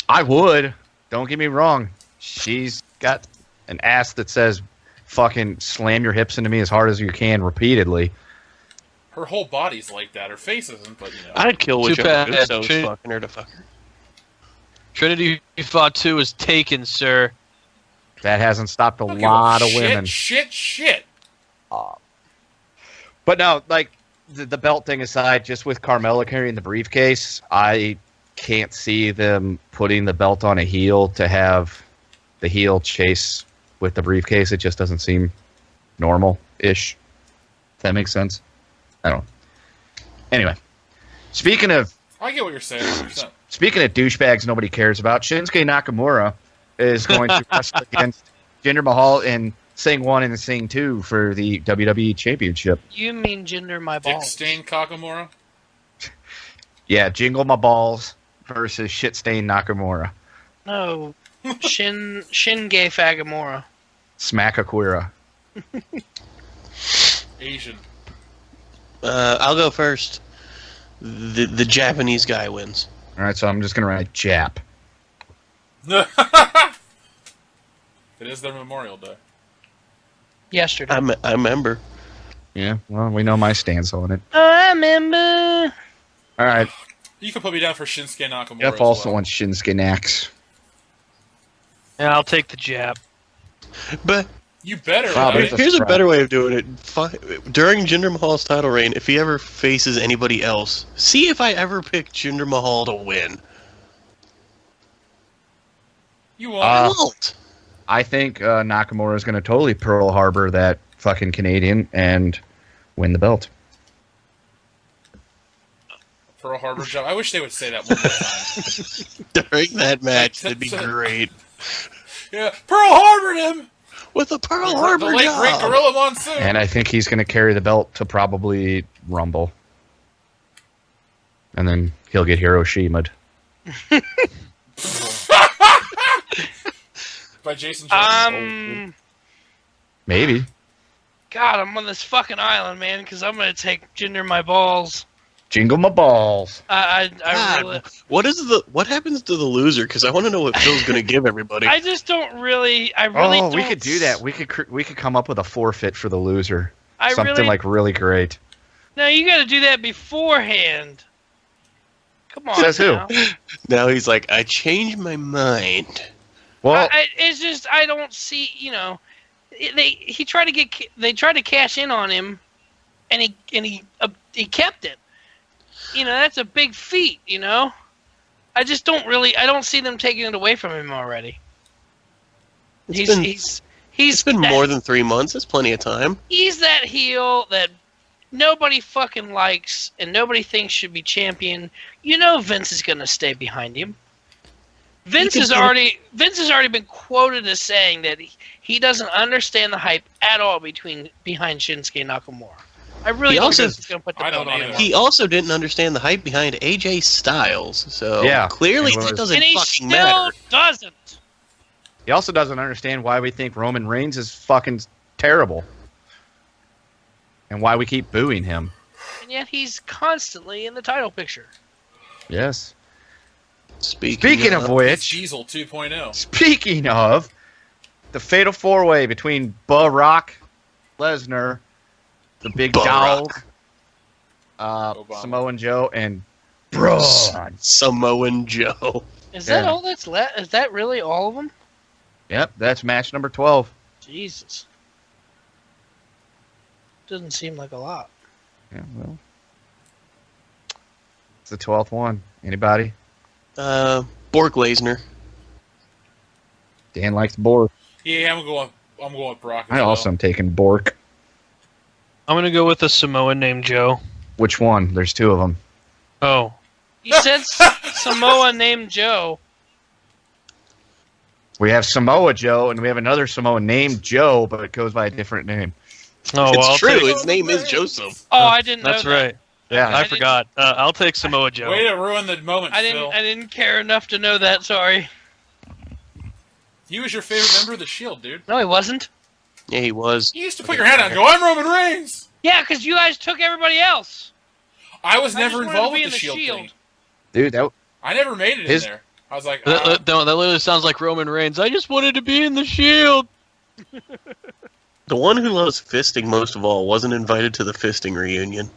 I would. Don't get me wrong. She's got an ass that says, "Fucking slam your hips into me as hard as you can," repeatedly. Her whole body's like that. Her face isn't, but you know. I'd kill Too whichever bad. Uso was Trin- fucking her to fuck her. Trinity Fatu is taken, sir. That hasn't stopped a I don't give lot of shit, women. Shit. But no, like the belt thing aside, just with Carmella carrying the briefcase, I can't see them putting the belt on a heel to have the heel chase with the briefcase. It just doesn't seem normal-ish. If that makes sense. I don't know. Anyway, speaking of I get what you're saying. 100%. Speaking of douchebags nobody cares about, Shinsuke Nakamura is going to wrestle against Jinder Mahal in Sing 1 and Sing 2 for the WWE Championship. You mean gender my Dick balls. Stain Kakamura. Yeah, Jingle My Balls versus Shit Stain Nakamura. No. Shinge Fagamora. Smack Akira. Asian. I'll go first. The Japanese guy wins. All right, so I'm just going to write Jap. It is their Memorial Day. Yesterday. I remember. Yeah, well, we know my stance on it. Oh, I remember. All right, You can put me down for Shinsuke Nakamura. Jeff as also well. wants Shinsuke Nax. And I'll take the jab. But You better. Wow, right? there's a here's a spread. better way of doing it. During Jinder Mahal's title reign, if he ever faces anybody else, see if I ever pick Jinder Mahal to win. You won't. I won't. I think Nakamura is going to totally Pearl Harbor that fucking Canadian and win the belt. Pearl Harbor job. I wish they would say that one more time. During that match, that'd be great. Yeah, Pearl Harbored him. With a Pearl The Harbor late great job. Gorilla Monsoon. And I think he's going to carry the belt to probably Rumble. And then he'll get Hiroshimaed. By Jason Jordan. Maybe. God, I'm on this fucking island, man, because I'm going to take gender my balls. Jingle my balls. I God, really... what happens to the loser? Because I want to know what Phil's going to give everybody. I just don't really... I really Oh, don't... we could do that. We could come up with a forfeit for the loser. I Something really... like really great. No, you got to do that beforehand. Come on Says who? now. Now he's like, I changed my mind. Well, It's just I don't see. They tried to cash in on him, and he kept it. That's a big feat. I just don't see them taking it away from him already. It's been more than 3 months. That's plenty of time. He's that heel that nobody fucking likes and nobody thinks should be champion. Vince is gonna stay behind him. Vince has already been quoted as saying that he doesn't understand the hype at all behind Shinsuke Nakamura. I really don't think he's going to put the I belt don't on either. him. He also didn't understand the hype behind AJ Styles. So Yeah, clearly it was. that doesn't And he fucking still matter. doesn't. he also doesn't understand why we think Roman Reigns is fucking terrible. And why we keep booing him. And yet he's constantly in the title picture. Yes. Speaking of It's which, Diesel 2.0. speaking of, the Fatal 4-Way between Rock, Lesnar, the Big Barack. Dog, Obama. Samoan Joe, and Braun. Samoan Joe. Is that Yeah. all that's left? Is that really all of them? Yep, that's match number 12. Jesus. Doesn't seem like a lot. Yeah, well, it's the 12th one. Anybody? Bork Lesnar. Dan likes Bork. Yeah, I'm going with Brock. I also am taking Bork. I'm gonna go with a Samoan named Joe. Which one? There's two of them. Oh, You said Samoa named Joe. We have Samoa Joe, and we have another Samoa named Joe, but it goes by a different name. oh, It's well, I'll true. take- His name is Joseph. Oh, I didn't know That's that. right. Yeah. I forgot. I'll take Samoa Joe. Way to ruin the moment, I Phil. didn't care enough to know that. Sorry. He was your favorite member of the Shield, dude. No, he wasn't. Yeah, he was. You used to put your hand out and go, "I'm Roman Reigns." Yeah, because you guys took everybody else. I was I never just wanted to involved be with in the Shield Shield. thing. Dude, that I never made it His- in there. I was like, That literally sounds like Roman Reigns. I just wanted to be in the Shield. The one who loves fisting most of all wasn't invited to the fisting reunion.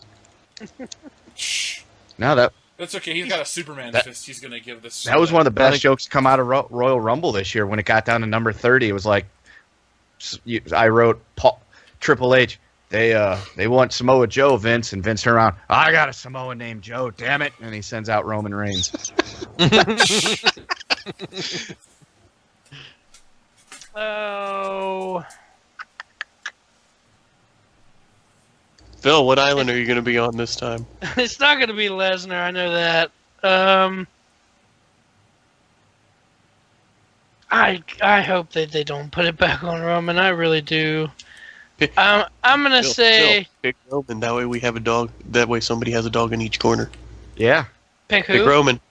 shh. no that That's okay. He's got a Superman That- fist. He's gonna give this. that was one of the I best think- jokes to come out of Royal Rumble this year when it got down to number 30. It was like I wrote Triple H. They want Samoa Joe, Vince, and Vince turned around. I got a Samoa named Joe, damn it! And he sends out Roman Reigns. Oh. Phil, what island are you going to be on this time? It's not going to be Lesnar. I know that. I hope that they don't put it back on Roman. I really do. I'm gonna Phil, say pick Roman. That way we have a dog. That way somebody has a dog in each corner. Yeah, pick Pick who? Roman. I'm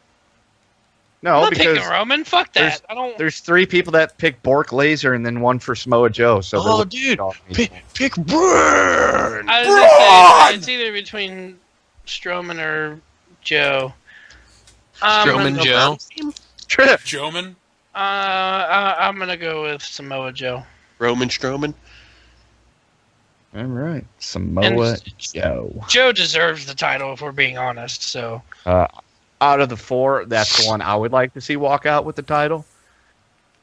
no, not because picking Roman. Fuck that. I don't. there's three people that pick Bork Laser and then one for Samoa Joe. So they're Oh, looking dude. dog Pick Burn. I was gonna say it's either between Strowman or Joe. Strowman Joe. Trip. Joman. I'm gonna go with Samoa Joe. Roman Strowman. All right, Samoa And- Joe. Joe deserves the title if we're being honest. So Out of the four, that's the one I would like to see walk out with the title.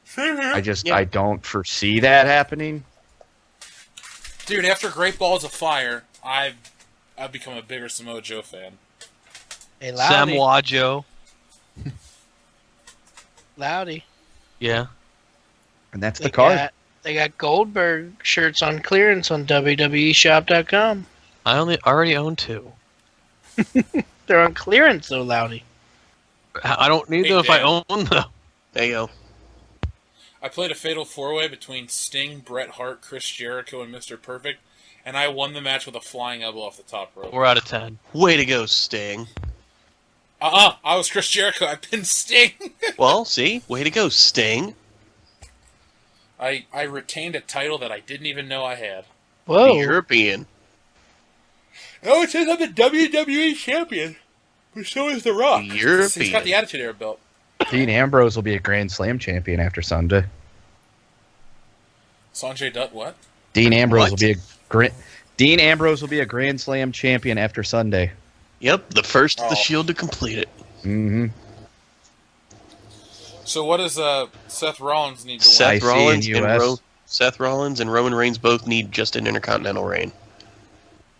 Same here. Yeah. I don't foresee that happening. Dude, after Great Balls of Fire, I've become a bigger Samoa Joe fan. hey, Loudy, Samoa Joe. Loudy. Yeah. And that's They the card. They got Goldberg shirts on clearance on WWEshop.com. I already own 2. They're on clearance though, Loudy. I don't need Hey, them if I Dan. own them. There you go. I played a fatal 4-way between Sting, Bret Hart, Chris Jericho, and Mr. Perfect, and I won the match with a flying elbow off the top rope. 4 out of 10. Way to go, Sting. I was Chris Jericho. I pinned Sting. Well, see? Way to go, Sting. I retained a title that I didn't even know I had. Whoa. The European. Oh, it says I'm the WWE champion. But so is The Rock. The European. He's got the Attitude Era belt. Dean Ambrose will be a Grand Slam champion after Sunday. Sanjay Dutt, what? Dean Ambrose What? will be Dean Ambrose will be a Grand Slam champion after Sunday. Yep, the first of the Oh. Shield to complete it. Mm-hmm. So what does Seth Rollins need to Seth IC Rollins in and US. Seth Rollins and Roman Reigns both need just an Intercontinental reign.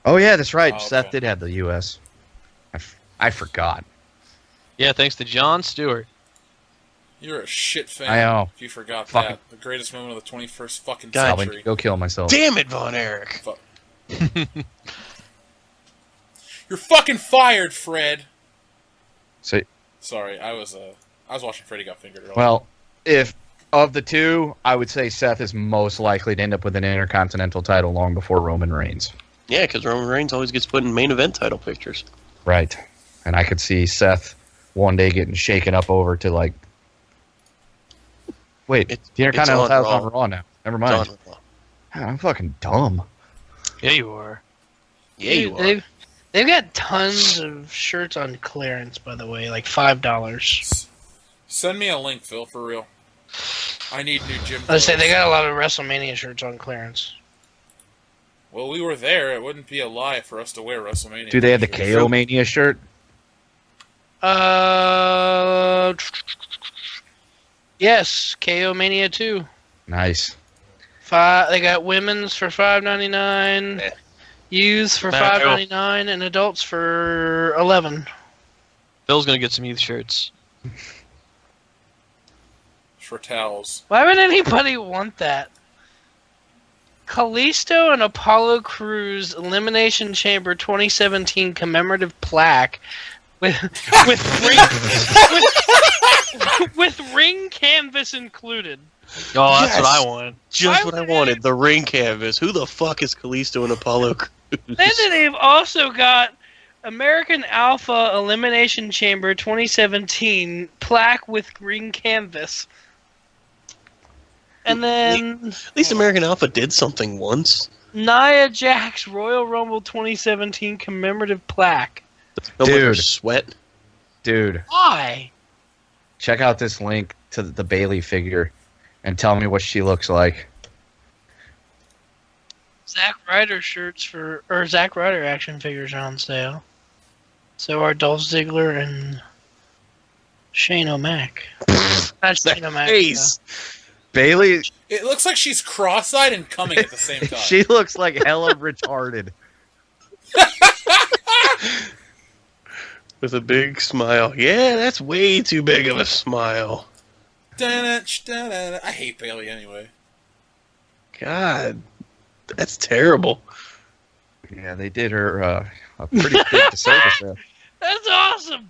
Oh yeah, that's right. Oh, okay. Seth did have the U.S. I forgot. Yeah, thanks to Jon Stewart. win? You're a shit fan. I know. If you forgot Fucking- that. The greatest moment of the 21st fucking God. I'll century. go kill myself. Damn it, Von Erich. You're fucking fired, Fred. So, Sorry, I was watching Freddy Got Fingered earlier. well, if of the two, I would say Seth is most likely to end up with an Intercontinental title long before Roman Reigns. Yeah, because Roman Reigns always gets put in main event title pictures. Right. And I could see Seth one day getting shaken up over to like. Wait, It's- the Intercontinental it's on title's on Raw. Raw now. Never It's mind. on Raw. God, I'm fucking dumb. Yeah, you are. Yeah, you Dude, are. They've got tons of shirts on clearance, by the way, like $5. Send me a link, Phil, for real. I need new gym Let's say clothes. they got a lot of WrestleMania shirts on clearance. Well, we were there. It wouldn't be a lie for us to wear WrestleMania. Do they have the shirts. KO Mania shirt? Yes, KO Mania 2. Nice. They got women's for $5.99, youth for $5.99, and adults for $11. Bill's gonna get some youth shirts. For towels. Why would anybody want that? Kalisto and Apollo Crews Elimination Chamber 2017 commemorative plaque with with ring canvas included. Oh, that's Yes. what I want. Just Why what I would wanted. The ring canvas. Who the fuck is Kalisto and Apollo Crews? Then they've also got American Alpha Elimination Chamber 2017 plaque with ring canvas. And then At least American Alpha did something once. Nia Jax Royal Rumble 2017 commemorative plaque. No more Dude. sweat. Dude, Why? check out this link to the Bailey figure and tell me what she looks like. Zack Ryder Zack Ryder action figures are on sale. So are Dolph Ziggler and Shane O'Mac. Not Shane O'Mac. Face. Bailey, It looks like she's cross-eyed and coming at the same time. she looks like hella retarded. With a big smile. Yeah, that's way too big of a smile. I hate Bailey anyway. God, that's terrible. Yeah, they did her a pretty big disservice there. That's awesome.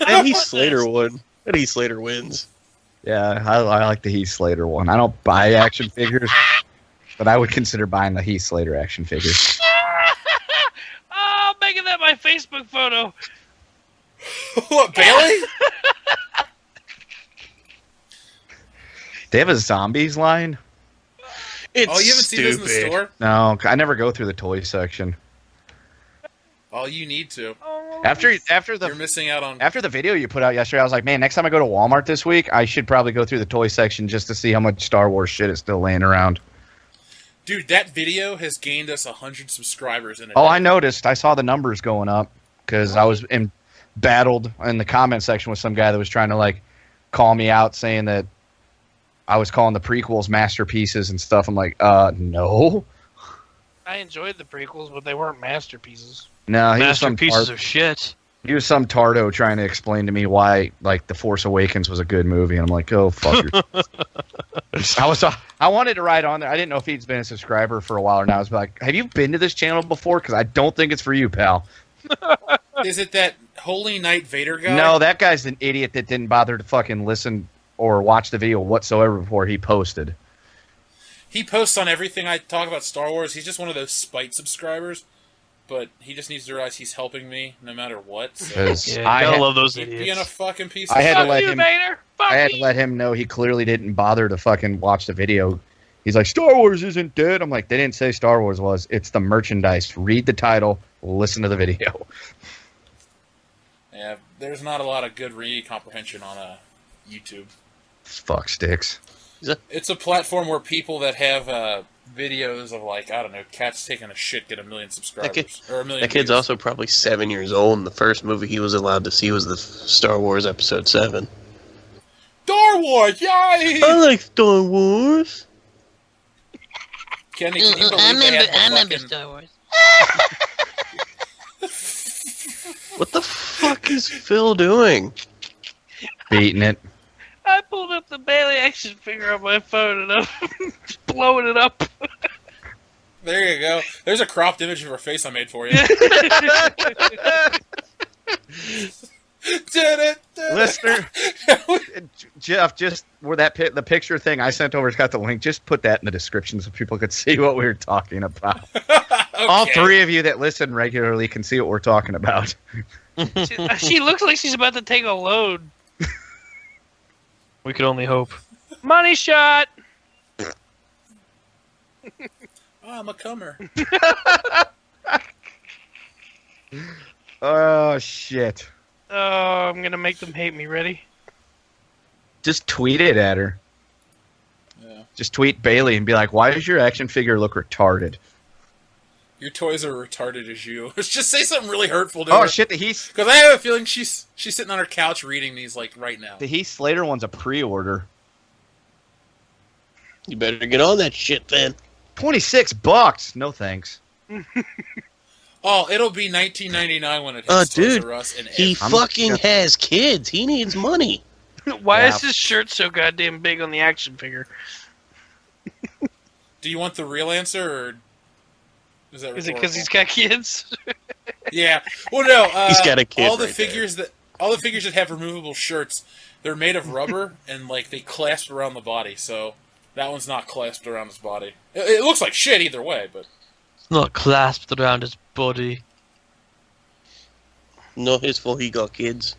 And Heath Slater won. And Heath Slater wins. Yeah, I like the Heath Slater one. I don't buy action figures, but I would consider buying the Heath Slater action figure. Oh, making that my Facebook photo. What, Bailey? They have a zombies line? It's Oh, you haven't seen this in the stupid. store? No, I never go through the toy section. Oh, you need to. After You're the missing out on... After the video you put out yesterday, I was like, man, next time I go to Walmart this week, I should probably go through the toy section just to see how much Star Wars shit is still laying around. Dude, that video has gained us 100 subscribers in a Oh, day. I noticed. I saw the numbers going up because I was battled in the comment section with some guy that was trying to like call me out saying that I was calling the prequels masterpieces and stuff. I'm like, no. I enjoyed the prequels, but they weren't masterpieces. No, he was some Masterpieces of shit. He was some tardo trying to explain to me why, like, The Force Awakens was a good movie, and I'm like, oh, fuck yourself. I wanted to write on there. I didn't know if he'd been a subscriber for a while or not. I was like, have you been to this channel before? Because I don't think it's for you, pal. Is it that Holy Knight Vader guy? No, that guy's an idiot that didn't bother to fucking listen or watch the video whatsoever before he posted. He posts on everything I talk about Star Wars. He's just one of those spite subscribers. But he just needs to realize he's helping me no matter what. So. 'Cause Yeah, you I gotta had- love those Keep being a idiots. fucking piece of I had to shit. let Fuck you, him- Vader. Fuck I had to you. let him know he clearly didn't bother to fucking watch the video. He's like, Star Wars isn't dead. I'm like, they didn't say Star Wars was. It's the merchandise. Read the title. Listen to the video. Yeah, there's not a lot of good read comprehension on YouTube. Fuck sticks. It's a platform where people that have videos of, like, I don't know, cats taking a shit get 1 million subscribers. Or 1 million That kid's views. also probably 7 years old, and the first movie he was allowed to see was the Star Wars Episode 7. Star Wars, yay! I like Star Wars. Kenny, can you believe they had the fucking... Star Wars. What the fuck is Phil doing? Beating it. I pulled up the Bailey action figure on my phone and I'm just blowing it up. There you go. There's a cropped image of her face I made for you. Listener, Jeff, just where the picture thing I sent over has got the link. Just put that in the description so people could see what we were talking about. All Okay. three of you that listen regularly can see what we're talking about. She looks like she's about to take a load. We could only hope. Money shot. Oh, I'm a comer. Oh shit! Oh, I'm gonna make them hate me. Ready? Just tweet it at her. Yeah. Just tweet Bailey and be like, "Why does your action figure look retarded?" Your toys are retarded as you. Just say something really hurtful to her. Oh shit! Because I have a feeling she's sitting on her couch reading these like right now. The Heath Slater one's a pre-order. You better get on that shit then. $26. No thanks. Oh, it'll be $19.99 when it hits Toys Dude, R Us. And he fucking has kids. He needs money. Why Yeah. is his shirt so goddamn big on the action figure? Do you want the real answer, or is that? Is it rhetorical? because he's got kids? Yeah. Well, no. He's got a kid All the right figures that have removable shirts, they're made of rubber and like they clasp around the body. So that one's not clasped around his body. It looks like shit either way, but It's not clasped around his body. Not his fault he got kids.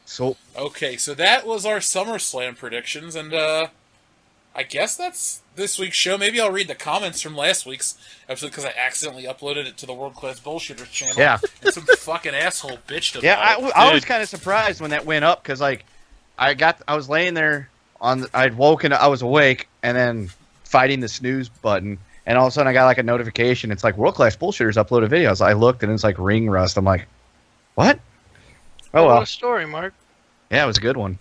So okay. So that was our SummerSlam predictions, and I guess that's this week's show. Maybe I'll read the comments from last week's episode because I accidentally uploaded it to the World Class Bullshitters channel. Yeah. And some fucking asshole bitched about yeah, it. I was kind of surprised when that went up because like I was laying there I'd woken, I was awake, and then fighting the snooze button, and all of a sudden I got like a notification. It's like World Class Bullshitters uploaded videos. I looked and it's like Ring Rust. I'm like, what? Oh What well, a story, Mark. yeah, it was a good one.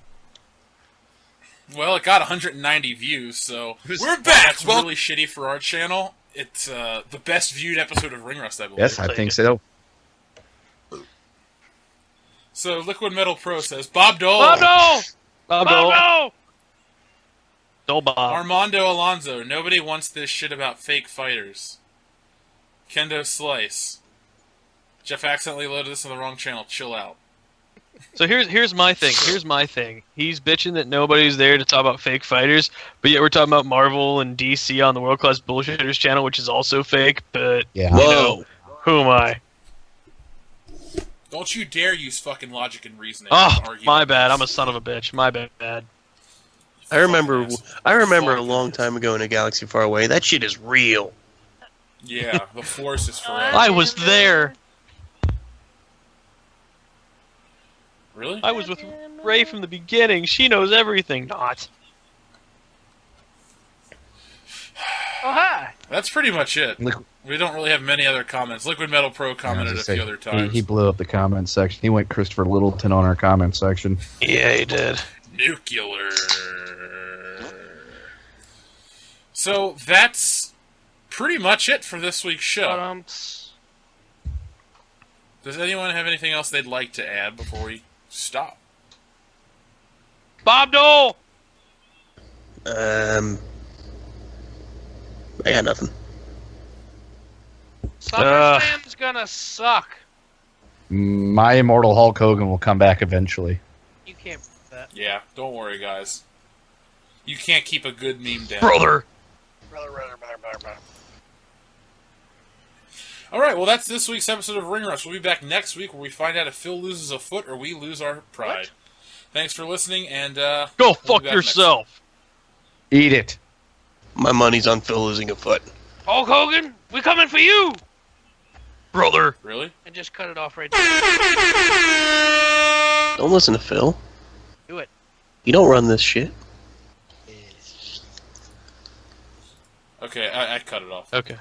Well, it got 190 views, so we're back. That's really shitty for our channel. It's the best viewed episode of Ring Rust, I believe. Yes, I think so. So Liquid Metal Pro says Bob Dole, Bob Dole! Bob Bob Dole. Dole! Dole Bob. Armando Alonso. Nobody wants this shit about fake fighters. Kendo Slice. Jeff accidentally loaded this on the wrong channel. Chill out. So here's my thing. He's bitching that nobody's there to talk about fake fighters, but yet we're talking about Marvel and DC on the World Class Bullshitters channel, which is also fake. But Yeah. you know, who am I? Don't you dare use fucking logic and reasoning. Oh, to argue my with bad. this. I'm a son of a bitch. My bad. I remember a Fuck long ass. time ago in a galaxy far away. That shit is real. Yeah, the Force is forever. I was there. Really? I was with Ray from the beginning. She knows everything. Not. Oh, hi. That's pretty much it. Liquid- We don't really have many other comments. Liquid Metal Pro commented a few other times. He blew up the comment section. He went Christopher Littleton on our comment section. Yeah, he did. Nuclear. So that's pretty much it for this week's show. Does anyone have anything else they'd like to add before we stop? Bob Dole! I got nothing. SummerSlam's gonna suck. My immortal Hulk Hogan will come back eventually. You can't prove that. Yeah, don't worry, guys. You can't keep a good meme down. Brother. All right, well, that's this week's episode of Ring Rust. We'll be back next week where we find out if Phil loses a foot or we lose our pride. What? Thanks for listening, and Go we'll fuck be back next yourself. Eat it. My money's on Phil losing a foot. Hulk Hogan, we coming for you! Brother. week. Really? And just cut it off right there. Don't listen to Phil. Do it. You don't run this shit. Okay, I cut it off. Okay.